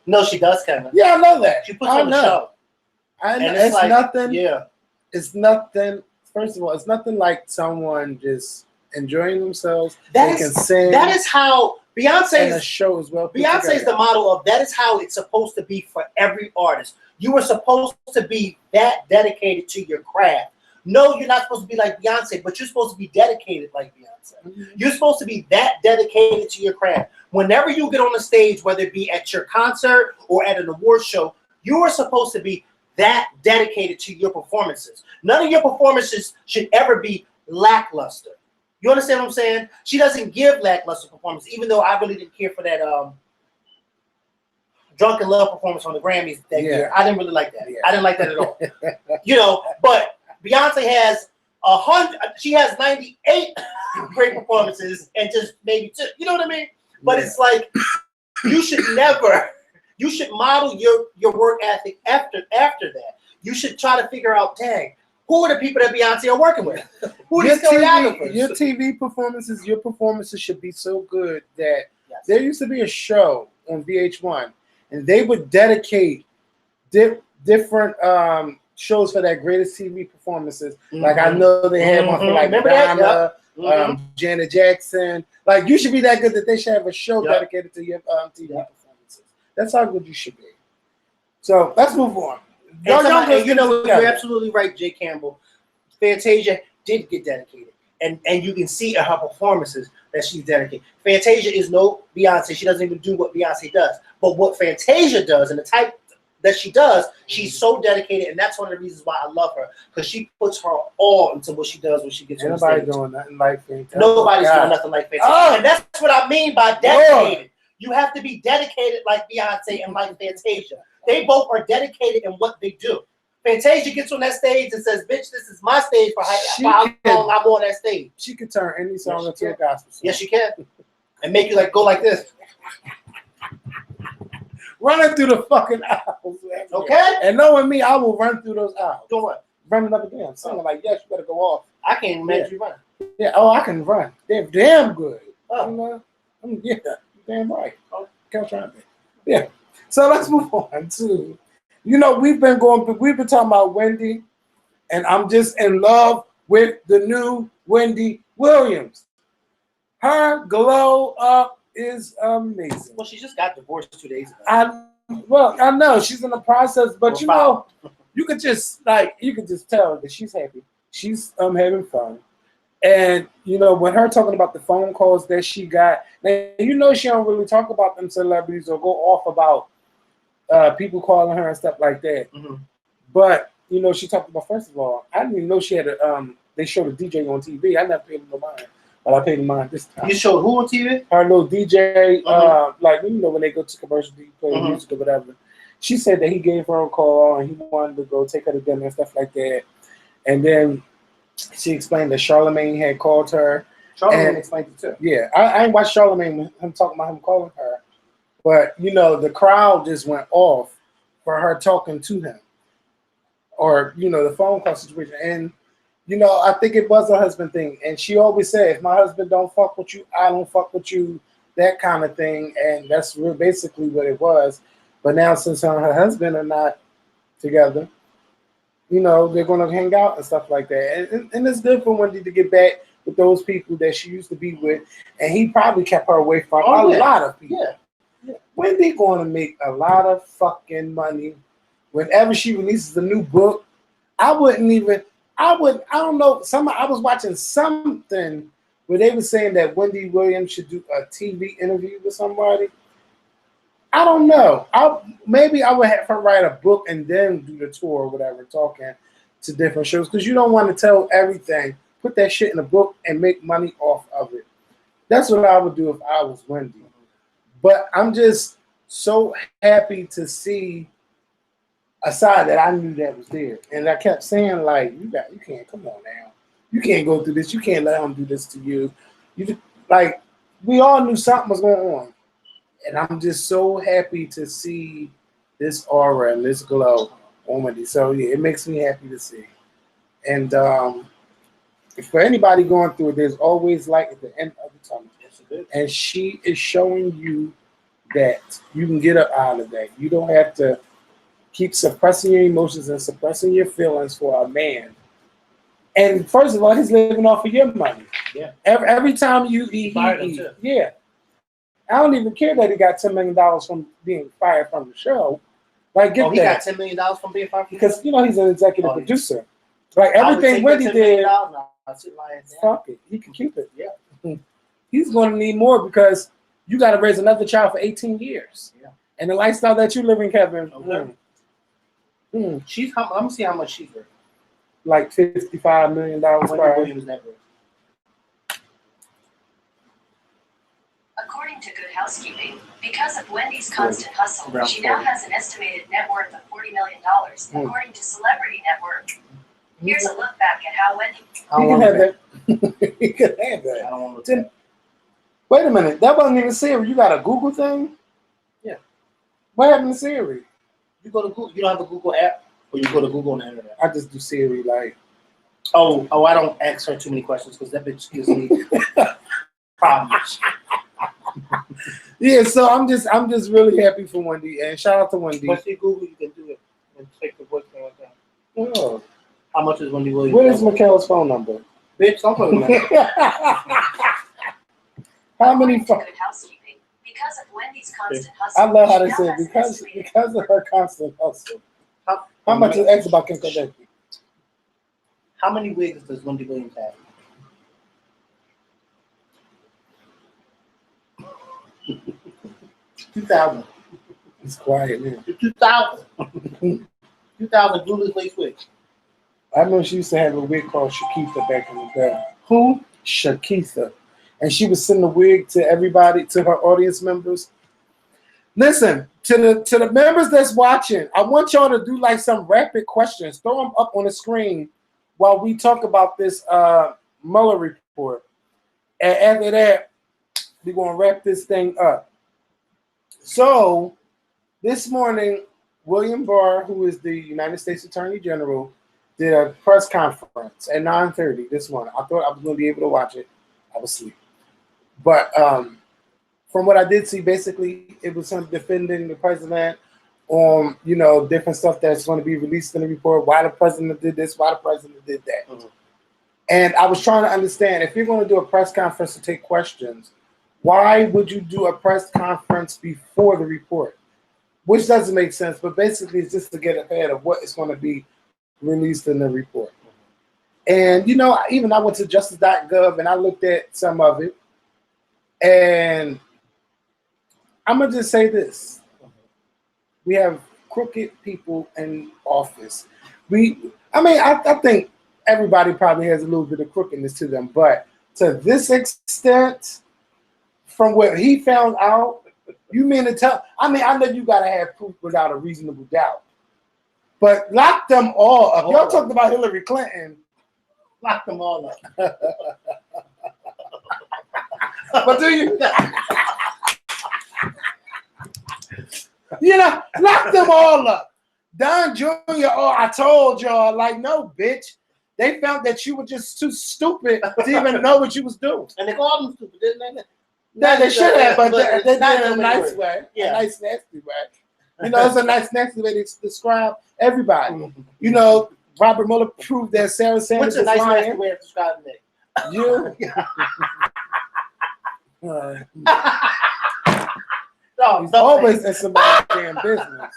No, she does, Kevin. Yeah, I know that. She puts on a show. I know. It's like, nothing. Yeah. It's nothing. First of all, it's nothing like someone just enjoying themselves. That is how Beyonce's a show as well. Beyonce's the model of that is how it's supposed to be for every artist. You are supposed to be that dedicated to your craft. No, you're not supposed to be like Beyonce, but you're supposed to be dedicated like Beyonce. Mm-hmm. You're supposed to be that dedicated to your craft. Whenever you get on the stage, whether it be at your concert or at an award show, you are supposed to be that dedicated to your performances. None of your performances should ever be lackluster. You understand what I'm saying? She doesn't give lackluster performance, even though I really didn't care for that Drunken Love performance on the Grammys that year. I didn't really like that. I didn't like that at all. You know, but Beyonce has 100. She has 98 great performances and just maybe 2. You know what I mean? But it's like you should never. You should model your work ethic after that. You should try to figure out, dang, who are the people that Beyonce are working with? Who are these choreographers? Your TV performances, your performances should be so good that there used to be a show on VH1, and they would dedicate different shows for that greatest TV performances. Mm-hmm. Like I know they had one for like Madonna, Janet Jackson. Like you should be that good that they should have a show dedicated to your TV performances. That's how good you should be. So let's move on. And you know, you're absolutely right, Jay Campbell. Fantasia did get dedicated. And you can see in her performances that she's dedicated. Fantasia is no Beyonce. She doesn't even do what Beyonce does. But what Fantasia does and the type that she does, she's so dedicated. And that's one of the reasons why I love her. Because she puts her all into what she does when she gets on the stage. Nobody's doing nothing like Fantasia. Nobody's doing nothing like Fantasia. Oh. And that's what I mean by dedicated. Lord. You have to be dedicated like Beyonce and like Fantasia. They both are dedicated in what they do. Fantasia gets on that stage and says, bitch, this is my stage for how long I'm on that stage. She can turn any song into a gospel song. Yes, she can. And make you like go like this. Running through the fucking aisles. Okay? And knowing me, I will run through those aisles. Doing what? Running up again. Singing like, yes, you better go off. I can't imagine you running. Yeah, I can run. They're damn good. Oh. Yeah. Damn right. Yeah. So let's move on to, we've been talking about Wendy, and I'm just in love with the new Wendy Williams. Her glow up is amazing. Well, she just got divorced 2 days ago. I know she's in the process, but you could just tell that she's happy. She's having fun. And, when her talking about the phone calls that she got, now, she don't really talk about them celebrities or go off about people calling her and stuff like that. Mm-hmm. But, she talked about, first of all, I didn't even know she had they showed a DJ on TV. I never paid no mind, but I paid mine this time. You showed who on TV? Her little DJ, like, when they go to commercial, they play music or whatever. She said that he gave her a call and he wanted to go take her to dinner and stuff like that. And then she explained that Charlamagne had called her. Charlamagne explained it too. Yeah, I ain't watched Charlamagne, him talking about him calling her. But, the crowd just went off for her talking to him. Or, the phone call situation. And, I think it was a husband thing. And she always said, if my husband don't fuck with you, I don't fuck with you. That kind of thing. And that's basically what it was. But now since her and her husband are not together, they're going to hang out and stuff like that. And it's good for Wendy to get back with those people that she used to be with. And he probably kept her away from a lot of people. Yeah. Wendy going to make a lot of fucking money. Whenever she releases a new book, I don't know. I was watching something where they were saying that Wendy Williams should do a TV interview with somebody. I don't know. Maybe I would have her write a book and then do the tour or whatever, talking to different shows. Because you don't want to tell everything. Put that shit in a book and make money off of it. That's what I would do if I was Wendy. But I'm just so happy to see a side that I knew that was there. And I kept saying, like, you can't, come on now. You can't go through this. You can't let him do this to you. We all knew something was going on. And I'm just so happy to see this aura and this glow on Wendy. So, yeah, it makes me happy to see. And for anybody going through it, there's always light at the end of the tunnel. Yes, it is. And she is showing you that you can get up out of that. You don't have to keep suppressing your emotions and suppressing your feelings for a man. And first of all, he's living off of your money. Yeah. Every time you eat, yeah. I don't even care that he got $10 million from being fired from the show. Like, he got $10 million from being fired from the show? Because, he's an executive producer. Like, everything Wendy did, fuck it. He can keep it. Yeah. He's going to need more because you got to raise another child for 18 years. Yeah. And the lifestyle that you live in, Kevin, She's how? Let me see how much she's worth. Like $55 million. Wendy Williams net worth. According to Good Housekeeping, because of Wendy's constant hustle, she now has an estimated net worth of $40 million, according to Celebrity Net Worth. Here's a look back at how Wendy. He can have that. He can have that. I don't want to look at. Wait a minute. That wasn't even Siri. You got a Google thing? Yeah. What happened to Siri? You go to Google. You don't have a Google app, or you go to Google on the internet. I just do Siri like. Oh, I don't ask her too many questions because that bitch gives me problems. Yeah, so I'm just really happy for Wendy, and shout out to Wendy. But see Google, you can do it and take the voicemail like that. Oh. How much is Wendy Williams? What is Mikhail's phone number? Bitch, don't put it in. How many According to Good Housekeeping, because of Wendy's constant hustle, I love how they she say now it, has an because estimated of her constant hustle. How How much is X about Kim Kardashian? How many wigs does Wendy Williams have? $2,000. It's quiet now. 2,000. 2,000 glueless lace wigs. I know she used to have a wig called Shakitha back in the day. Who? Shakitha. And she would send the wig to everybody, to her audience members. Listen, to the members that's watching, I want y'all to do like some rapid questions. Throw them up on the screen while we talk about this Mueller report. And after that, we're going to wrap this thing up. So, this morning, William Barr, who is the United States Attorney General, did a press conference at 9:30 this morning. I thought I was going to be able to watch it. I was asleep. But from what I did see, basically, it was him defending the president on, different stuff that's going to be released in the report, why the president did this, why the president did that. Mm-hmm. And I was trying to understand, if you're going to do a press conference to take questions, why would you do a press conference before the report? Which doesn't make sense, but basically it's just to get ahead of what is going to be released in the report. And, even I went to justice.gov and I looked at some of it. And I'm going to just say this. We have crooked people in office. I think everybody probably has a little bit of crookedness to them, but to this extent, from what he found out, you mean to tell? I know you got to have proof without a reasonable doubt, but lock them all up. Y'all talked about Hillary Clinton. Lock them all up. But do you? Lock them all up. Don Jr., I told y'all, no, bitch. They found that you were just too stupid to even know what you was doing. And they called them stupid, didn't they? No, they should have, but they did it in a nice way. way. Yeah. A nice, nasty way. It's a nice, nasty way to describe everybody. Mm-hmm. Robert Mueller proved that Sarah Sanders was lying. What's a nice, nasty way of describing it? You? He's always in somebody's damn business.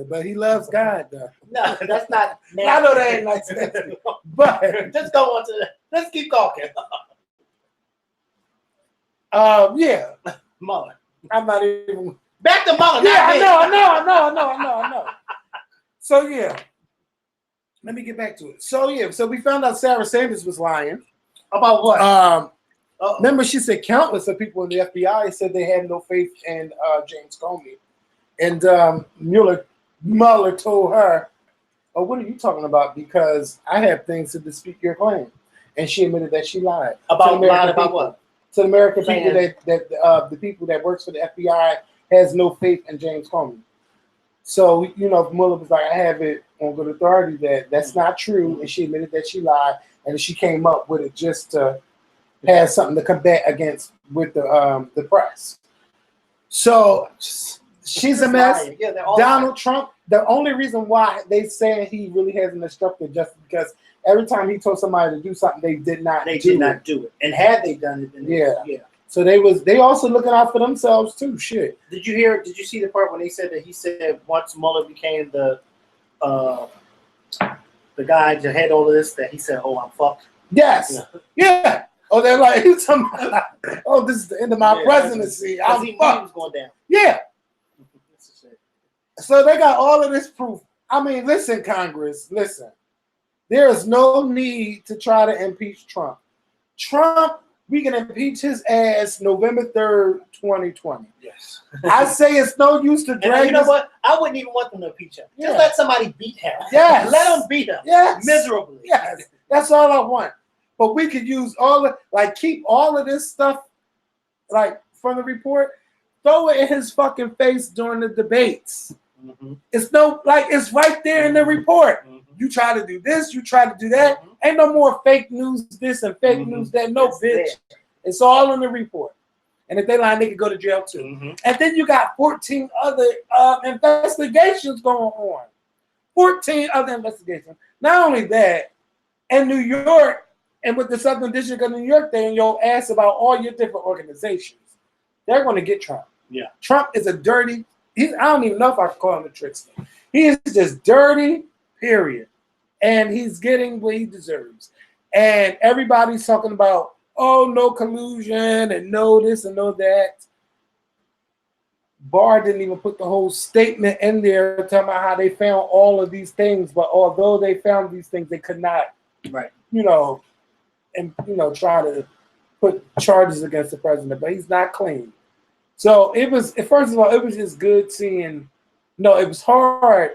But he loves God, though. No, that's not. I know that ain't nice, nasty. But just go on to that. Let's keep talking. Yeah. Mueller. I'm not even back to Mueller. Yeah, I know. So yeah. Let me get back to it. So we found out Sarah Sanders was lying. About what? Remember, she said countless of people in the FBI said they had no faith in James Comey. And Mueller told her, "Oh, what are you talking about? Because I have things to dispute your claim." And she admitted that she lied. About what? To the American people that the people that works for the FBI has no faith in James Comey. So, Mueller was like, I have it on good authority that that's not true. And she admitted that she lied. And she came up with it just to have something to combat against with the press. So she's a mess. Yeah, Donald Trump, the only reason why they say he really hasn't instructed just because every time he told somebody to do something, they did not do it. And had they done it, then yeah. So they also looking out for themselves too. Shit. Did you see the part when he said once Mueller became the guy that had all of this, that he said, "Oh, I'm fucked." Yes. Yeah. Oh, they're like, "Oh, this is the end of my presidency. I'm fucked." Was going down. Yeah. So they got all of this proof. I mean, listen, Congress, listen. There is no need to try to impeach Trump. Trump, we can impeach his ass November 3rd, 2020. Yes. I say it's no use to And drag you know this- what? I wouldn't even want them to impeach him. Just Yeah. let somebody beat him. Yes. Let them beat him. Yes. Miserably. Yes. That's all I want. But we could use all of, like, keep all of this stuff, like, from the report, throw it in his fucking face during the debates. Mm-hmm. It's no, like, it's right there in the report. Mm-hmm. You try to do this, you try to do that. Mhm. Ain't no more fake news this and fake Mhm. news that. No, It's bitch. there. It's all in the report. And if they lie, they could go to jail too. Mm-hmm. And then you got 14 other investigations going on. 14 other investigations. Not only that, in New York, and with the Southern District of New York, they in your ass about all your different organizations. They're going to get Trump. Yeah. Trump is a dirty, I don't even know if I can call him a trickster. He is just dirty, period. And he's getting what he deserves. And everybody's talking about, oh, no collusion and no this and no that. Barr didn't even put the whole statement in there talking about how they found all of these things, but although they found these things, they could not, Right. try to put charges against the president, but he's not clean. So it was, first of all, it was just good seeing, it was hard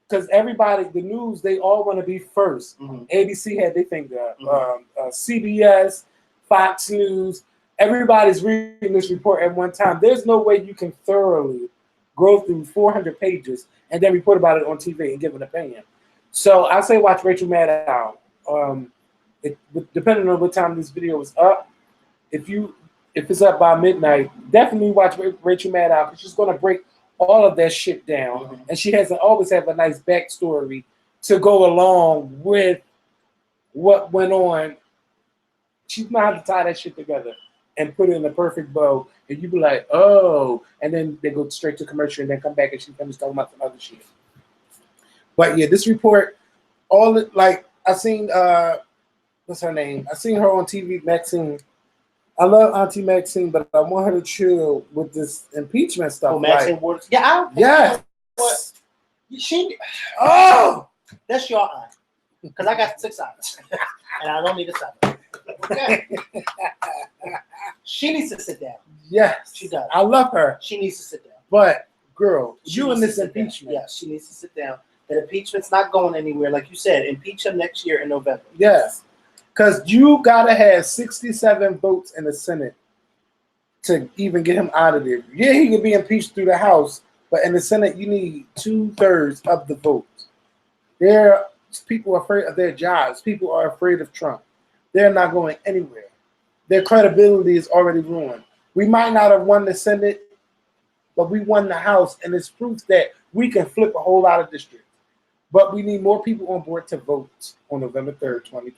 because everybody, the news, they all want to be first. Mm-hmm. ABC had their finger up. CBS, Fox News, everybody's reading this report at one time. There's no way you can thoroughly go through 400 pages and then report about it on TV and give an opinion. So I say watch Rachel Maddow. Depending on what time this video is up, if it's up by midnight, definitely watch Rachel Maddow because she's going to break all of that shit down. Mm-hmm. And she has always have a nice backstory to go along with what went on. She's not how to tie that shit together and put it in a perfect bow. And you be like, oh, and then they go straight to commercial and then come back and she finishes talking about some other shit. But yeah, this report, I seen what's her name? I seen her on TV, Maxine. I love Auntie Maxine, but I want her to chill with this impeachment stuff. Oh, Maxine Waters. Yeah, I don't think Yes. what she. Oh, That's your eye, because I got 6 eyes, and I don't need a 7. Okay. She needs to sit down. yes. She does. I love her. She needs to sit down. But girl, She you in needs this to sit down. impeachment. Yeah, she needs to sit down. The impeachment's not going anywhere. Like you said, impeach him next year in November. Yes. Because you gotta have 67 votes in the Senate to even get him out of there. Yeah, he could be impeached through the House, but in the Senate, you need 2/3 of the votes. People are afraid of their jobs. People are afraid of Trump. They're not going anywhere. Their credibility is already ruined. We might not have won the Senate, but we won the House, and it's proof that we can flip a whole lot of districts. But we need more people on board to vote on November 3rd, 2020.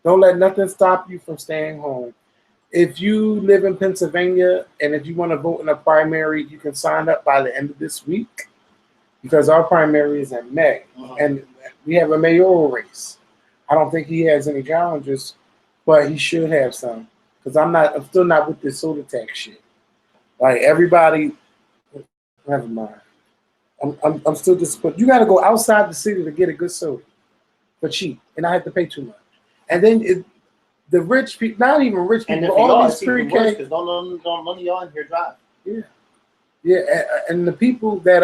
Don't let nothing stop you from staying home. If you live in Pennsylvania and if you want to vote in a primary, you can sign up by the end of this week because our primary is in May. And we have a mayoral race. I don't think he has any challenges, but he should have some because I'm still not with this soda tax shit. Like everybody, never mind. I'm still disappointed. You got to go outside the city to get a good soda for cheap, and I have to pay too much. And then the rich people, not even rich And people, if all y'all, these it's even worse pre-K, because none of y'all in here drive. yeah, and the people that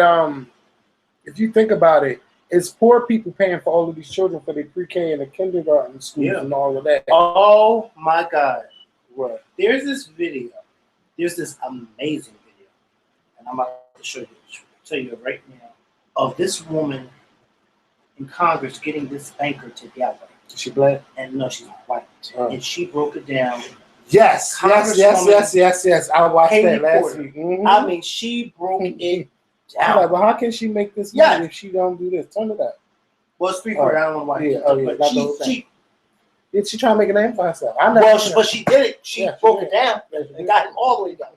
if you think about it, it's poor people paying for all of these children for their pre-K and the kindergarten schools and all of that. Oh my God. What? There's this video. There's this amazing video. And I'm about to tell you right now, of this woman in Congress getting this banker together. Is she black? And no, she's white. Oh. And she broke it down. Yes. I watched Haley that last Porter. week. Mhm. I mean, she broke it I'm down. like, well, how can she make this money if she don't do this? Turn it up. Well, it's 3/4. I don't know why. Yeah, But not the whole thing. she Is she trying to make a name for herself? I know. but she did it. She broke it down did. and got him all the way down.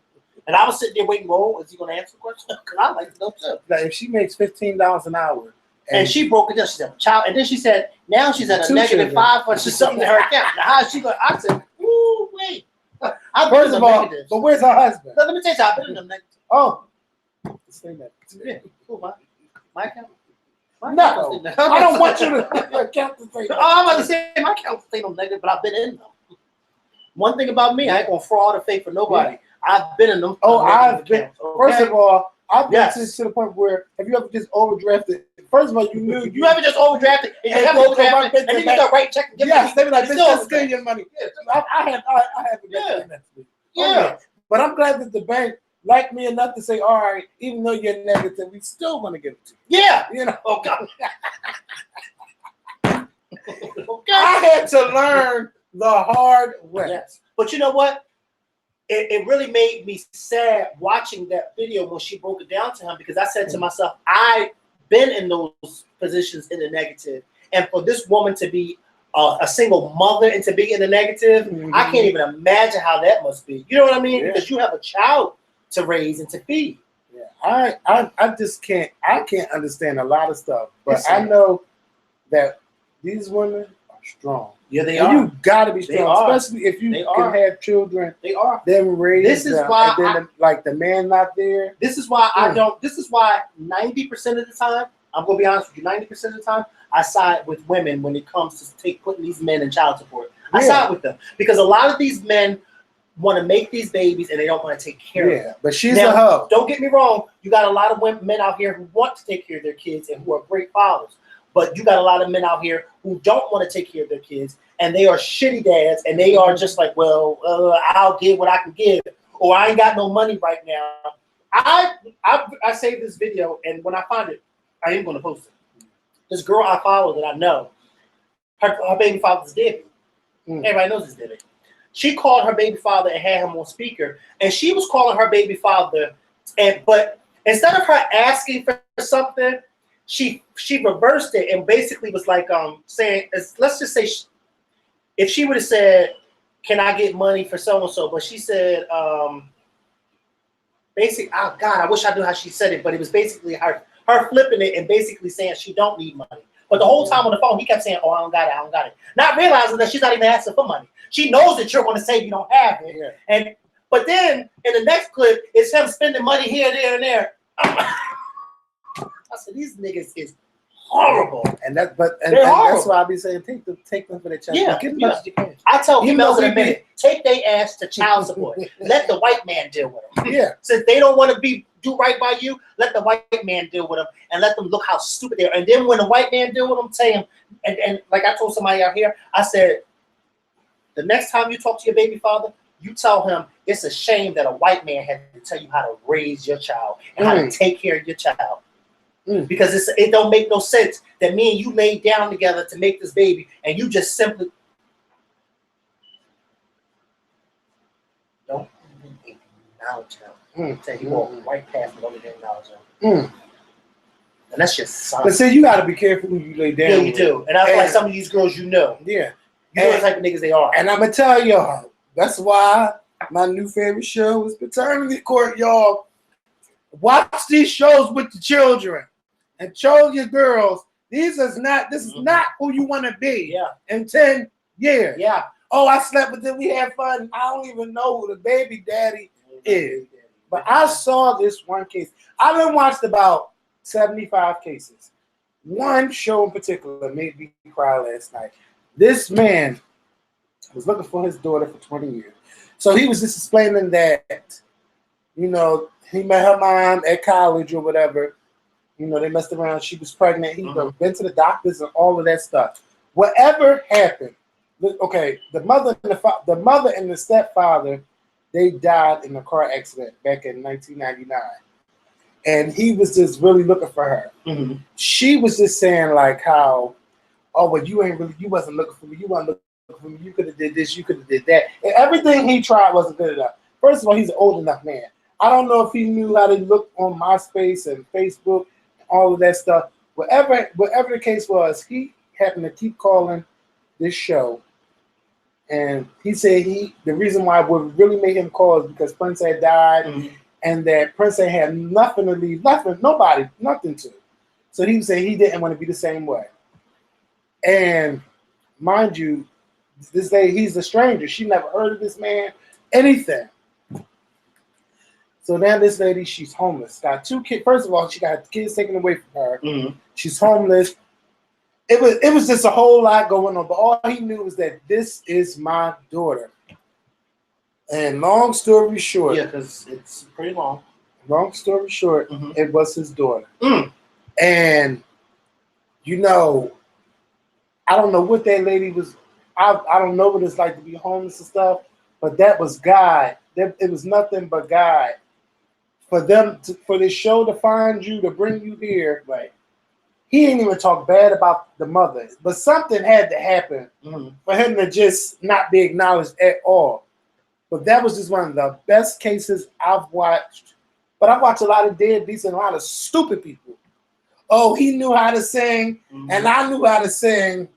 And I was sitting there waiting, well, is he going to answer the question? Because I like to know too. Like, if she makes $15 an hour, And she broke it down. She said, child. And then she said, now she's at a Two negative children. 500 or something in her account. Now, how is she going? I said, ooh, wait. I've been first in of the all, negatives. but where's her husband? Let me tell you something. I've been in the negatives. Oh, Say that. Yeah. Cool, my account. My No, account. I don't want you to count the thing. Oh, I'm about to say my account say no negative, but I've been in them. One thing about me, I ain't gonna fraud or fake for nobody. I've been in them. Oh, I've been. accounts, okay? First of all, I've been Yes. to the point where have you ever just overdrafted? First of all, you knew You ever just overdrafted and you And have they go overdrafted right and then you back. start writing checks and giving yes, they be like, it's "Bitch, still just give your money." Yeah. I have Yeah. that. Yeah. Okay. But I'm glad that the bank liked me enough to say, "All right, even though you're negative, we still want to give it to Yeah. you." You know, Oh God. Okay. I had to learn the hard way. Yes. But you know what? It really made me sad watching that video when she broke it down to him, because I said to myself, I've been in those positions in the negative. And for this woman to be a single mother and to be in the negative, I can't even imagine how that must be. You know what I mean? Yeah. Because you have a child to raise and to feed. Yeah, I just can't. I can't understand a lot of stuff, but It's I sad. know that these women are strong. Yeah, they And are. you got to be They strong, are. especially if you They can are. have children. They are. Them raise This is them, why and then like the man not there. This is why I don't. This is why 90% of the time, I'm gonna be honest with you. 90% of the time, I side with women when it comes to putting these men in child support. I Yeah. side with them because a lot of these men want to make these babies and they don't want to take care of them. Yeah, but she's Now, a hoe. Don't get me wrong. You got a lot of men out here who want to take care of their kids and who are great fathers. But you got a lot of men out here who don't want to take care of their kids, and they are shitty dads, and they are just like, well, I'll give what I can give, or I ain't got no money right now. I saved this video, and when I find it, I am going to post it. This girl I follow that I know, her baby father's dead. Everybody knows he's dead. She called her baby father and had him on speaker, and she was calling her baby father, but instead of her asking for something, she reversed it and basically was like saying, let's just say, if she would have said, "Can I get money for so and so?" But she said, basically, oh God, I wish I knew how she said it, but it was basically her flipping it and basically saying she don't need money. But the whole time on the phone, he kept saying, "Oh, I don't got it," not realizing that she's not even asking for money. She knows that you're going to say you don't have it, but then in the next clip, it's him spending money here, there, and there. I said, these niggas is horrible. And that's why I be saying take them for their child. Yeah, Get as much as you can. I tell Even females though in a we minute, take their ass to child support. Let the white man deal with them. Yeah. Since they don't want to do right by you, let the white man deal with them and let them look how stupid they are. And then when the white man deal with them, tell him, and like I told somebody out here, I said, the next time you talk to your baby father, you tell him it's a shame that a white man had to tell you how to raise your child and how to take care of your child. Because it don't make no sense that me and you laid down together to make this baby, and you just simply don't acknowledge him. Say you walk right past me, don't even acknowledge him. And that's your son. But see, you got to be careful when you lay down. Yeah, you do. And I feel like some of these girls, Yeah. You know the type of niggas they are. And I'm gonna tell y'all, that's why my new favorite show is Paternity Court, y'all. Watch these shows with the children and show your girls this is not who you want to be in 10 years. Yeah. Oh, I slept with them, we had fun. I don't even know who the baby daddy is. But I saw this one case. I've been watched about 75 cases. One show in particular made me cry last night. This man was looking for his daughter for 20 years. So he was just explaining that, he met her mom at college or whatever. They messed around. She was pregnant. He went to the doctors and all of that stuff. Whatever happened, okay, the mother and the stepfather, they died in a car accident back in 1999. And he was just really looking for her. She was just saying like how, oh, well, you wasn't looking for me. You weren't looking for me. You could have did this. You could have did that. And everything he tried wasn't good enough. First of all, he's an old enough man. I don't know if he knew how to look on MySpace and Facebook and all of that stuff. Whatever the case was, he happened to keep calling this show. And he said the reason why what really made him call is because Prince had died and that Prince had nothing to leave, nothing to. So he was saying he didn't want to be the same way. And mind you, this day he's a stranger. She never heard of this man, anything. So now this lady, she's homeless. Got 2 kids. First of all, she got kids taken away from her. Mm-hmm. She's homeless. It was just a whole lot going on. But all he knew was that this is my daughter. And long story short, Yeah, because it's pretty long. Long story short, Mhm. it was his daughter. Mm. And you know, I don't know what that lady was. I don't know what it's like to be homeless and stuff, but that was God. It was nothing but God. For this show to find you, to bring you here, Right. he didn't even talk bad about the mother. But something had to happen Mm-hmm. for him to just not be acknowledged at all. But that was just one of the best cases I've watched. But I've watched a lot of deadbeats and a lot of stupid people. Oh, he knew how to sing, Mm-hmm. and I knew how to sing.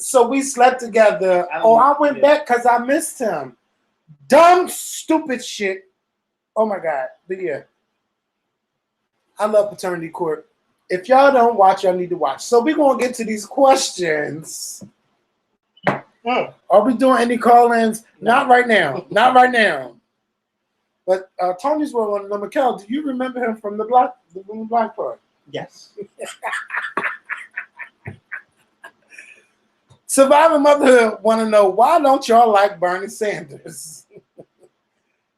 So we slept together. I went Yeah. back because I missed him. Dumb, stupid shit. Oh my God. But yeah. I love Paternity Court. If y'all don't watch, y'all need to watch. So we're going to get to these questions. Are we doing any call-ins? Not right now. Not right now. But Tony's one on number. Kel, do you remember him from the block part? Yes. Surviving Motherhood want to know, why don't y'all like Bernie Sanders?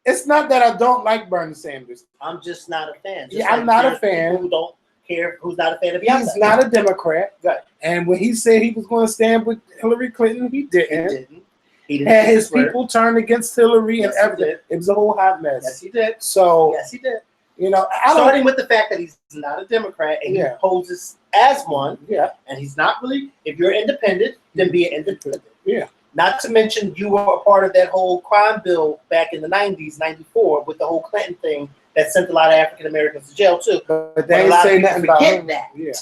It's not that I don't like Bernie Sanders. I'm just not a fan. Just Yeah, I'm not a there's fan. people who don't care who's not a fan of Beyonce. He's not a Democrat. Right. And when he said he was going to stand with Hillary Clinton, he He didn't. didn't. He didn't Had keep his word. people turned against Hillary and Yes, he everything. did. It was a whole hot mess. Yes, he did. So, Yes, he did. you know, I don't. Starting with the fact that he's not a Democrat and Yeah. he poses as one, Yeah, and he's not really. If you're independent, then be an independent. yeah. Not to mention, you were a part of that whole crime bill back in the 90s, 94, with the whole Clinton thing that sent a lot of African Americans to jail, too. But But they a ain't lot of say people nothing about forget him. that. Yeah.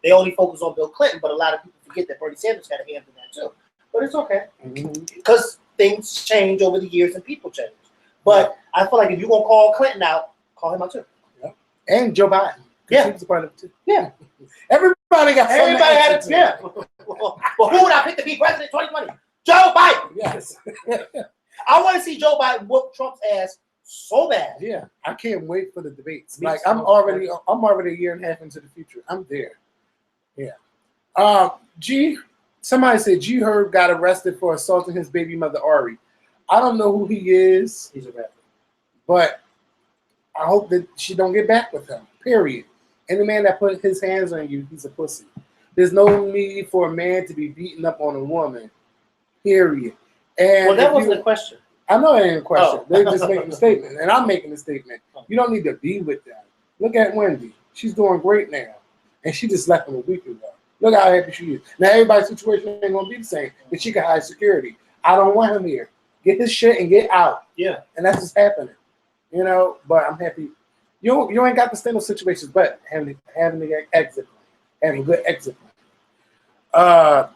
They only focus on Bill Clinton, but a lot of people forget that Bernie Sanders had a hand in that, too. But it's okay, Mhm. because things change over the years and people change. But I feel like if you're going to call Clinton out, call him out, too. And Joe Biden. 'Cause Yeah. he was a part of it too. Yeah. Everybody got something to Everybody had answer it, to. yeah. Well, who would I pick to be president 2020? Joe Biden. Yes. I want to see Joe Biden whoop Trump's ass so bad. Yeah. I can't wait for the debates. Me Like too. I'm already a year and a half into the future. I'm there. Yeah. Somebody said G Herb got arrested for assaulting his baby mother Ari. I don't know who he is, He's a rapper. but I hope that she don't get back with him. Period. Any man that put his hands on you, he's a pussy. There's no need for a man to be beating up on a woman. Period. And Well, that if wasn't you- a question. I know it ain't a question. Oh. They're just making a statement, and I'm making a statement. You don't need to be with them. Look at Wendy. She's doing great now, and she just left him a week ago. Look how happy she is. Now everybody's situation ain't gonna be the same, but she can hide security. I don't want him here. Get his shit and get out. Yeah. And that's just happening. You know, but I'm happy. You ain't got to stand those situations, but having the exit plan. Having a good exit plan.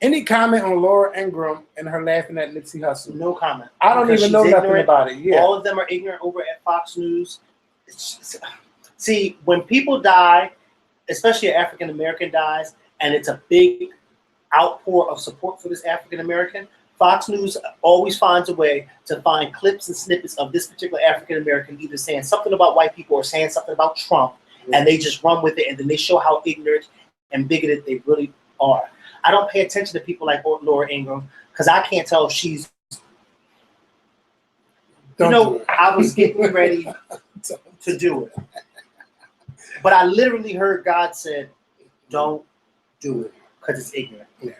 Any comment on Laura Ingraham and her laughing at Nipsey Hussle? No comment. I don't Because even know she's nothing ignorant. about it. Yeah. All of them are ignorant over at Fox News. See, when people die, especially an African American dies, and it's a big outpour of support for this African American, Fox News always finds a way to find clips and snippets of this particular African American either saying something about white people or saying something about Trump, and they just run with it, and then they show how ignorant and bigoted they really are. I don't pay attention to people like Laura Ingraham because I can't tell if she's. Don't You know, do it. I was getting ready to do it, but I literally heard God said, "Don't do it because it's ignorant." Yeah.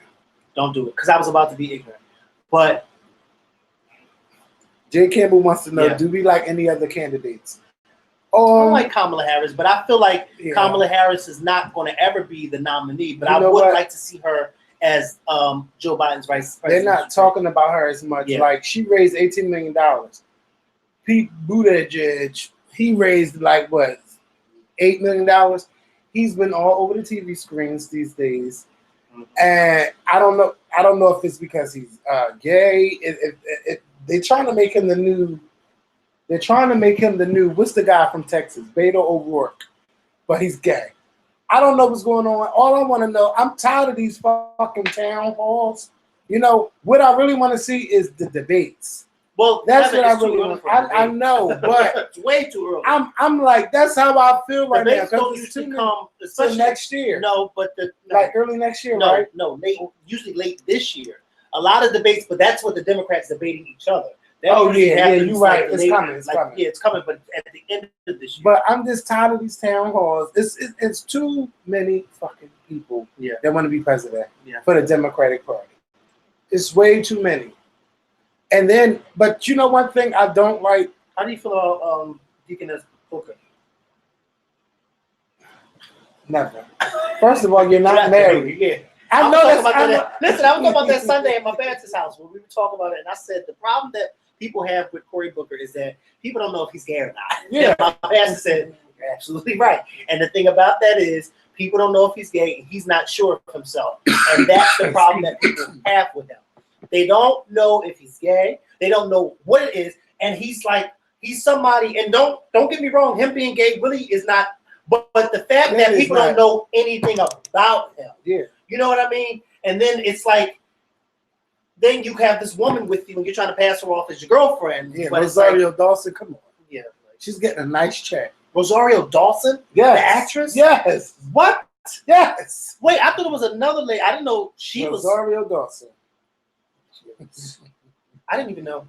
Don't do it because I was about to be ignorant. But Jay Campbell wants to know, Yeah. do we like any other candidates? I don't like Kamala Harris, but I feel like Yeah. Kamala Harris is not going to ever be the nominee. But You I know would what? like to see her as Joe Biden's vice They're president. not talking about her as much. Yeah. Like, she raised $18 million. Pete Buttigieg, he raised like what, $8 million? He's been all over the TV screens these days. Mhm. And I don't know if it's because he's gay. They're trying to make him the new. They're trying to make him the new. What's the guy from Texas, Beto O'Rourke? But he's gay. I don't know what's going on. All I want to know, I'm tired of these fucking town halls. You know what I really want to see is the debates. Well, That's Kevin, what I it's too really early want. for a I debate. know, but It's way too early. I'm like, that's how I feel right now. Debates don't Because it's usually too many come, till especially next year. No, but no, Like early next year, no, right? no, usually late this year. A lot of debates, but that's what the Democrats debating each other. That Oh, usually yeah, happens, you're right. like, It's late- coming, it's like, coming. Yeah, it's coming, but at the end of this year. But I'm just tired of these town halls. It's too many fucking people Yeah. that want to be president Yeah. for the Democratic Party. It's way too many. And then, but you know one thing I don't like. How do you feel about Deaconess Booker? Never. First of all, you're not married. Yeah. I was know talking that's. about I know, that. Listen, I was talking about that Sunday at my Baptist house when we were talking about it, and I said the problem that people have with Cory Booker is that people don't know if he's gay or not. Yeah. And my pastor said, "You're absolutely right." And the thing about that is, people don't know if he's gay, and he's not sure of himself, and that's the problem that people have with him. They don't know if he's gay. They don't know what it is, and he's somebody. And don't get me wrong, him being gay really is not. But the fact That that is people not. don't know anything about him. Yeah. You know what I mean? And then it's like, then you have this woman with you and you're trying to pass her off as your girlfriend. Yeah. But it's like, Rosario Dawson, come on. yeah. She's getting a nice check. Rosario Dawson? Yes. The actress? Yes. What? Yes. Wait, I thought it was another lady. I didn't know she was. Rosario Dawson. I didn't even know.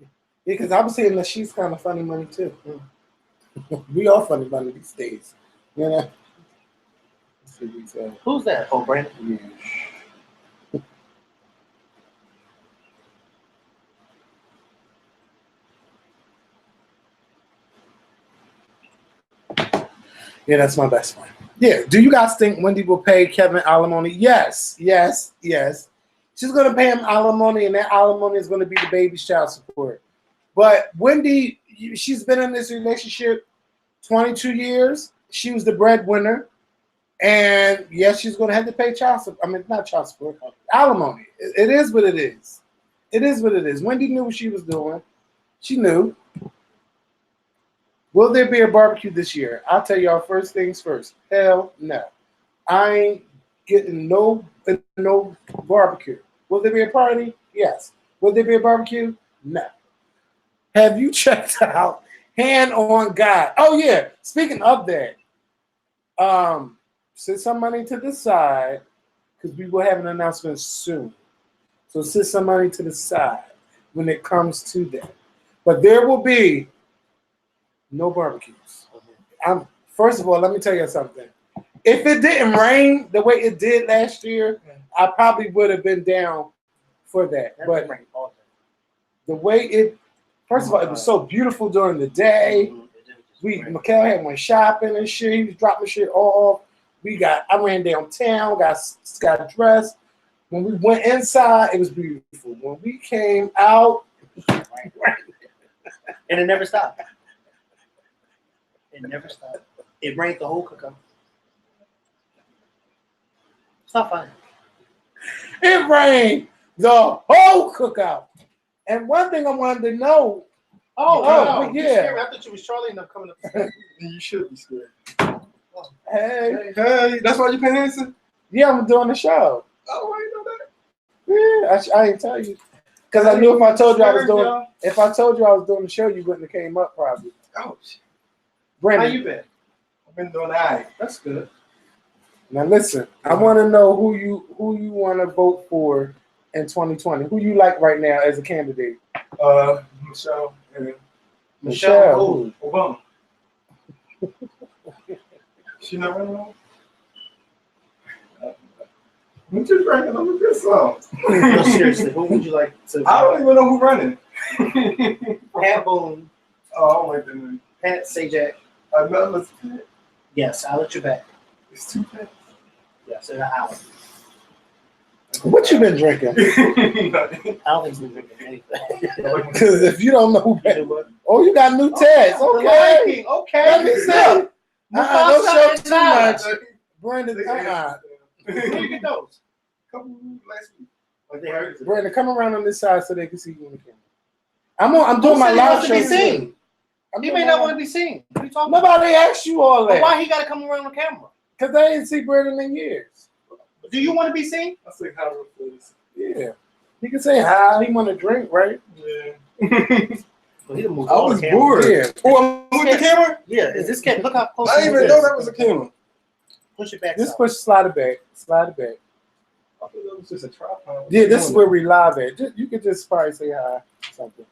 Yeah, because I was saying that she's kind of funny money too. We all funny money these days, you know. Let's see what he said. Who's that? Oh, Brandon. Yeah. Yeah, that's my best friend. Yeah. Do you guys think Wendy will pay Kevin alimony? Yes. Yes. Yes. She's gonna pay him alimony, and that alimony is gonna be the baby's child support. But Wendy, she's been in this relationship 22 years. She was the breadwinner, and yes, she's gonna have to pay child support. I mean, not child support, alimony. It is what it is. It is what it is. Wendy knew what she was doing. She knew. Will there be a barbecue this year? I'll tell y'all first things first. Hell no. I ain't getting no barbecue. Will there be a party? Yes. Will there be a barbecue? No. Have you checked out Hand on God? Oh yeah. Speaking of that, set some money to the side because we will have an announcement soon. So set some money to the side when it comes to that. But there will be no barbecues. First of all, let me tell you something. If it didn't rain the way it did last year, I probably would have been down for that. But the way it, first of all, it was so beautiful during the day. Mikhail had went shopping and shit. He was dropping shit all off. I ran downtown, got dressed. When we went inside, it was beautiful. When we came out, And it never stopped. It never stopped. It rained the whole cookout. It's not fun. it rained the whole cookout. And one thing I wanted to know. Oh, yeah. yeah. I thought you was Charlie and I'm coming up. You should be scared. Hey, Hey, that's why you pay Hanson? yeah, I'm doing the show. Oh, I didn't know that. Yeah, I didn't tell you because I knew if I told you I was doing, Y'all. if I told you I was doing the show, you wouldn't have came up probably. Oh, shit. How Brandon, you been? I've been doing all right. That's good. now listen, I want to know who you want to vote for in 2020. Who you like right now as a candidate? Michelle and Michelle. Obama. She not running on? I'm just ranking on the good song. No, seriously, who would you like to? I don't even know who's running. Pat Boone, Oh, wait a minute. Pat Sajak. Another pet. Yes, I'll let you back. It's two pets. Yes, in an hour. What you been drinking? I don't think he's been drinking anything. Because if you don't know who, You know what? oh, you got new tats. The Lion Okay. King, okay. Let me see. Don't show Mufasa too and much. Brandon, Where you get those? Couple last week. Like they heard it. Brandon, come around on this side so they can see you on the camera. I'm doing my Who said he live wants to show. be seen? too. I'm He doing may my not live- want to be seen. What are you talking about? Nobody asked you all But that. why he got to come around the camera? Because they didn't see Brandon in years. Do you want to be seen? I say Howard Foods. Yeah. He can say hi. He want to drink, right? Yeah. Well, he done moved I all was the cameras. bored. Yeah. Oh, I'm with the camera? Yeah, is this camera? Look how close. I didn't even know that was a camera. Push it back. Just some. push, slide it back. Slide it back. I thought that was just a tripod. Yeah, this is where we live at. You could just probably say hi or something.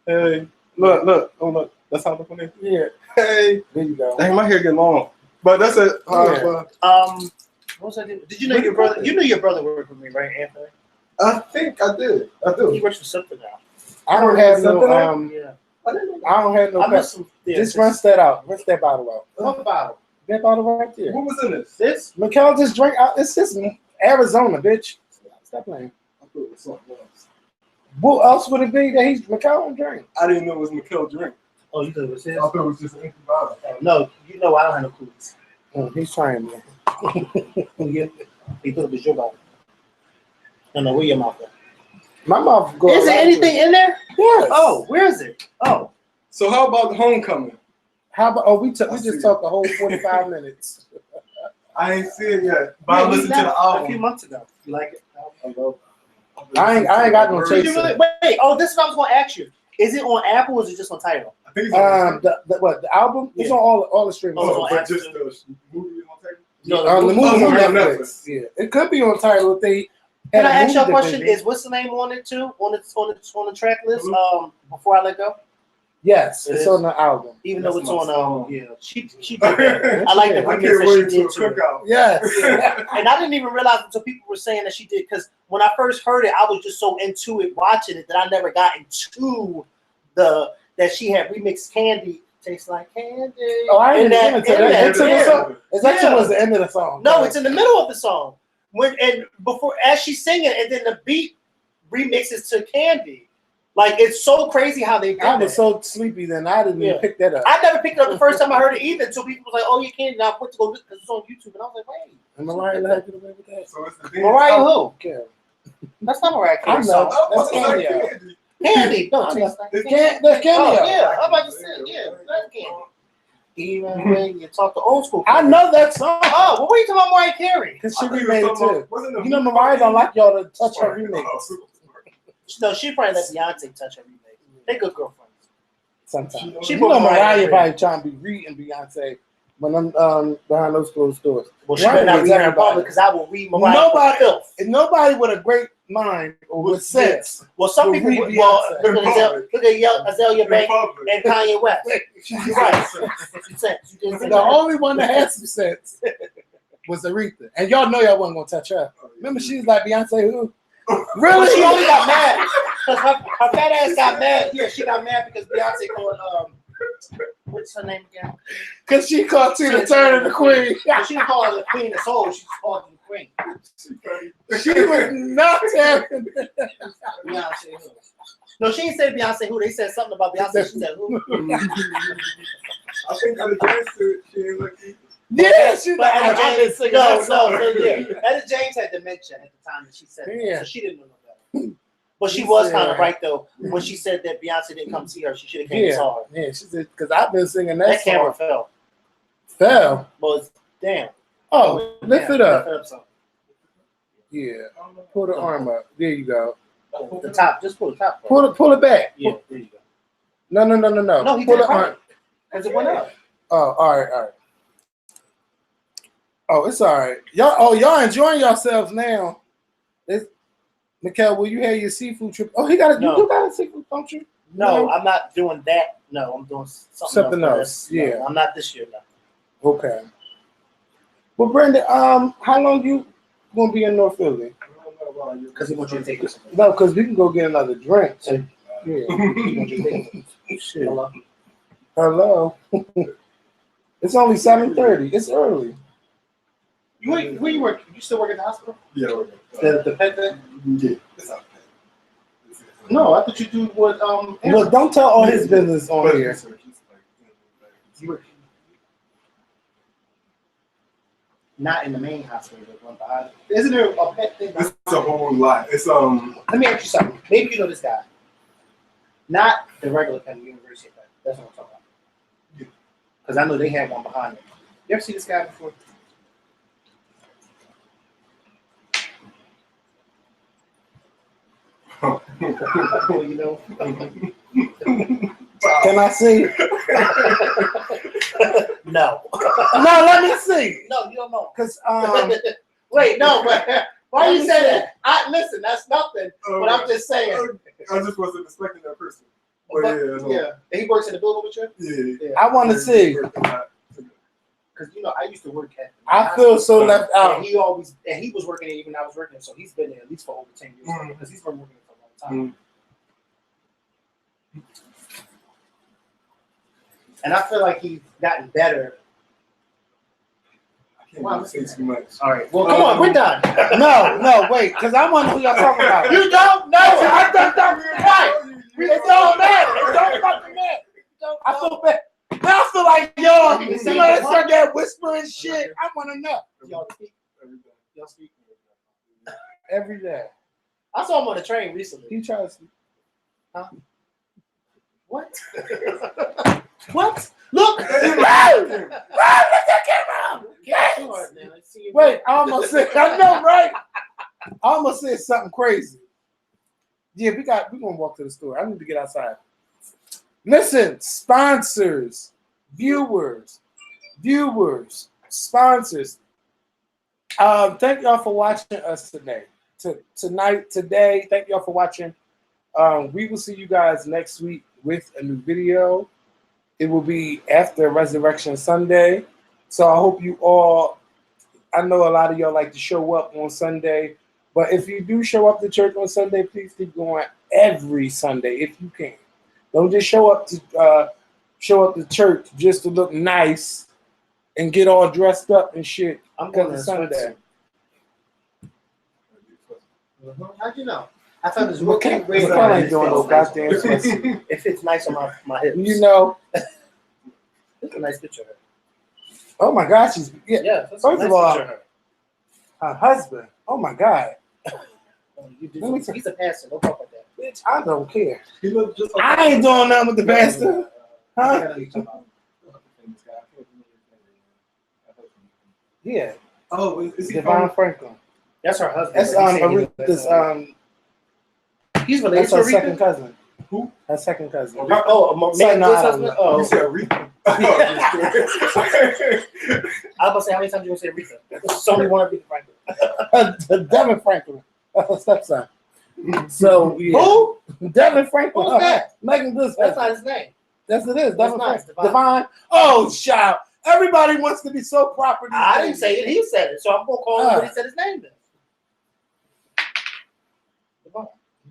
Hey, look. Oh, look. That's how I look on there. Yeah, Hey. there you go. Dang, my hair getting long. But that's it. Yeah. What was I doing? Did you know your brother? You knew your brother worked with me, right, Anthony? I think I did. I He do. works for something now. I don't have no Yeah. I didn't know. I don't have no I cup. missed some. Yeah, Just rinse that out. Rinse that bottle out. What bottle? That bottle right there. What was in this? This? Mikhail just drank out. It's just Arizona, bitch. Stop playing. I thought it was something else. What else would it be that he's Mikhail don't drink? I didn't know it was Mikhail drink. Oh, you thought it was his? I thought it was just an empty bottle. No, you know I don't have no clues. He's trying, man. Yeah. He thought it was your bottle. No, where your mouth at? My mouth goes. Is there anything in there? Yes. Oh, where is it? Oh, So how about the homecoming? How about? Oh, we I just see. talked the whole 45 minutes. I ain't see it yet, but I yeah, we listened to met the a few album. months ago. You like it? I ain't got no Did taste. you really, wait, oh, this is what I was going to ask you. Is it on Apple or is it just on Tidal? I think it's on The album? It's Yeah. on all the streaming. Oh, services. it's but on just the movie is on tape? No, The movie Oh, on on Netflix. Netflix. Yeah, it could be on title if they. Can had I a ask you a movie question? division. Is what's the name on it too? On the track list? Before I let go? Yes, It it's is. on the album. Even That's though it's my on song. yeah. She did that. I like the I remix can't that wait she to did a to it. cookout. Yes. And I didn't even realize until people were saying that she did, because when I first heard it, I was just so into it watching it that I never got into that she had remixed Candy. Tastes like candy. Oh, I In didn't get into in that. Into the yeah. song. It's actually Yeah. was the end of the song. No, it's in the middle of the song. As she's singing, and then the beat remixes to Candy. Like, it's so crazy how they did I that. was so sleepy then I didn't even Yeah. pick that up. I never picked it up the first time I heard it either until people was like, "Oh, you can't." Now I went to go because it's on YouTube, and I was like, "Wait, And Mariah had to get away with that. So it's the dance Mariah album. who? Okay. That's not Mariah I Carey know. song. Oh, That's it's like Candy. candy. Candy, no, I it know. tastes like It's candy. The Cameo. Oh, yeah, I'm about to say, yeah, that's Candy. Even when you talk to old school I people. know that song. Oh, well, what are you talking about Mariah Carey? Because I she thought you remade was it talking too. about- wasn't it You know, movie Mariah don't like y'all to touch her Oh, remix. No, she probably let Beyonce touch her remake. They good girlfriends. Sometimes. She You put know, Mariah Mariah in. probably trying to be reading Beyonce when I'm behind those closed doors. Well, she Right, better not read her in everybody. public because I will read Mariah Nobody- for filth. And nobody with a great mind or with sense. Well, some Will people, read well, Beyonce. look at Azalea Banks and Kanye West. You're right. You said you did say The that. only one that had some sense was Aretha. And y'all know y'all wasn't going to touch her. Remember, she was like, Beyonce who? Well, Really? she only got mad because her fat ass got mad. Yeah, she got mad because Beyonce called what's her name again? Because she called Tina Turner the queen. She didn't call her the queen of soul. She just called her the queen. She was not having Beyonce who? No, she didn't say Beyonce who. They said something about Beyonce. She said who? I think I danced to it. She ain't lucky. Yeah, she But like, Etta I didn't James, sing no, that song. yeah. Etta James had dementia at the time that she said Yeah. that, so she didn't know that. But she was kind of Yeah. right though when she said that Beyonce didn't come see her. She should have came and Yeah, saw her. yeah, she said, because I've been singing that, That camera song. fell. Fell. Well, damn. Oh, lift Damn, it up. Lift it up some. Yeah, pull the arm up. There you go. The top, just pull the top. Part. Pull it back. Yeah, there you go. No. No, he pull did it it right. arm. Because it went up. Oh, all right. Oh, it's all right. Y'all enjoying yourselves now. Mikhail, will you have your seafood trip? Oh, you got a seafood, don't you? No, No. I'm not doing that. No, I'm doing Something else, That's- yeah. No, I'm not this year. No. Okay. Well, Brandon, how long you gonna be in North Philly? Because he wants you to take this. No, because we can go get another drink. Yeah. He wants you to take it. Shit. Hello? Hello. It's only 7:30. It's early. Where you work? You still work at the hospital? Yeah. The pet vet? Yeah. It's not bad. No, I thought you do what Well, don't tell all his business on But here. it's like- you work not in the main hospital, but one behind it. Isn't there a pet thing? It's a whole lot. It's Let me ask you something. Maybe you know this guy. Not the regular pet, the university pet. That's what I'm talking about. Because I know they have one behind them. You ever see this guy before? You know. Can I see? No. No, let me see. No, you don't know. Cause Wait, no, but why you say that? Listen, that's nothing. But I'm just saying. I just wasn't expecting that person. But Yeah. And he works in the building with you? Yeah. I want to see. Because I used to work at. I feel so left out. And he was working there even when I was working, so he's been there at least for over 10 years because he's been working for a long time. And I feel like he's gotten better. I can't say too much. All right, well, come on, we're done. No, wait, because I want to who y'all talking about. You don't know. I don't right. It don't matter. It don't fucking matter. I feel bad. Now I feel like y'all, you know, they start that whispering shit. I want to know. Y'all speak. Y'all speak. Every day. I saw him on the train recently. He tries to. Huh? What? What? Look! Wait, I almost said, I know, right? I almost said something crazy. Yeah, we're gonna walk to the store. I need to get outside. Listen, sponsors, viewers, sponsors. Thank y'all for watching us today. Today. Thank y'all for watching. We will see you guys next week with a new video. It will be after Resurrection Sunday. So I hope you all, I know a lot of y'all like to show up on Sunday, but if you do show up to church on Sunday, please keep going every Sunday if you can. Don't just show up to church just to look nice and get all dressed up and shit. I'm going to Sunday. How'd you know? I thought it was What real kind great. of doing no goddamn sweatsuit? It fits nice on my hips. You know. It's a nice picture of her. Oh my gosh, she's Yeah. That's First a of nice all, picture of her. her husband. Oh my God. He's a pastor. Don't talk about that. Bitch, I don't care. He looked just like I ain't doing nothing with the pastor. Huh? Yeah. Oh, is he Devon Franklin. That's her husband. That's Aretha's He's related that's to her Aretha? second cousin. Who? Her second cousin. Megan no, Thee I don't husband? know. Oh, You said Aretha? I was about to say, how many times you gonna say Aretha? There's only one Aretha Franklin. Devin Franklin. That's her stepson. So, yeah. Who? Devin Franklin. Who's that? Megan Thee That's not his name. Yes, it is. Devin not. Franklin. Devon. Oh, child. Everybody wants to be so proper. I didn't say it. He said it. So I'm gonna call him when he said his name. Then.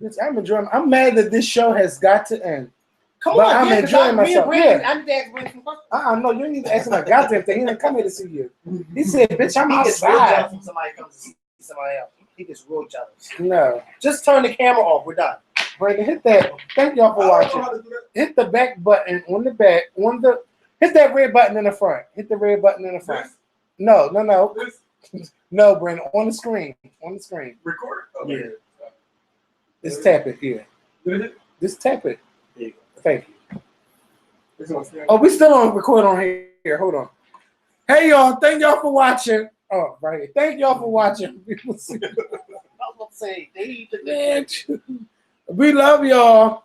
Bitch, I'm enjoying. I'm mad that this show has got to end. Come But on, I'm yeah, enjoying myself. I need to ask Brandon some questions. No, you need to ask him a goddamn thing. He didn't come here to see you. He said, "Bitch, I'm He gets real outside." jealous when somebody comes to see somebody else. He gets real jealous. No, Just turn the camera off. We're done. Brandon, hit that. Thank y'all for watching. Hit the back button on the back. Hit that red button in the front. Hit the red button in the front. No. No, Brandon, on the screen. On the screen. Record? Oh, Yeah. Just tap it here. Just tap it. There you go. Thank you. Oh, we still on record on here. Hold on. Hey y'all, thank y'all for watching. Oh, right here. Thank y'all for watching. I was gonna say they need to Bitch. We love y'all.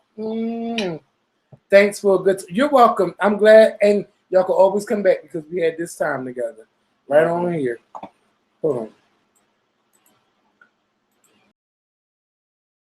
Thanks for a good. You're welcome. I'm glad, and y'all can always come back because we had this time together. Right on here. Hold on.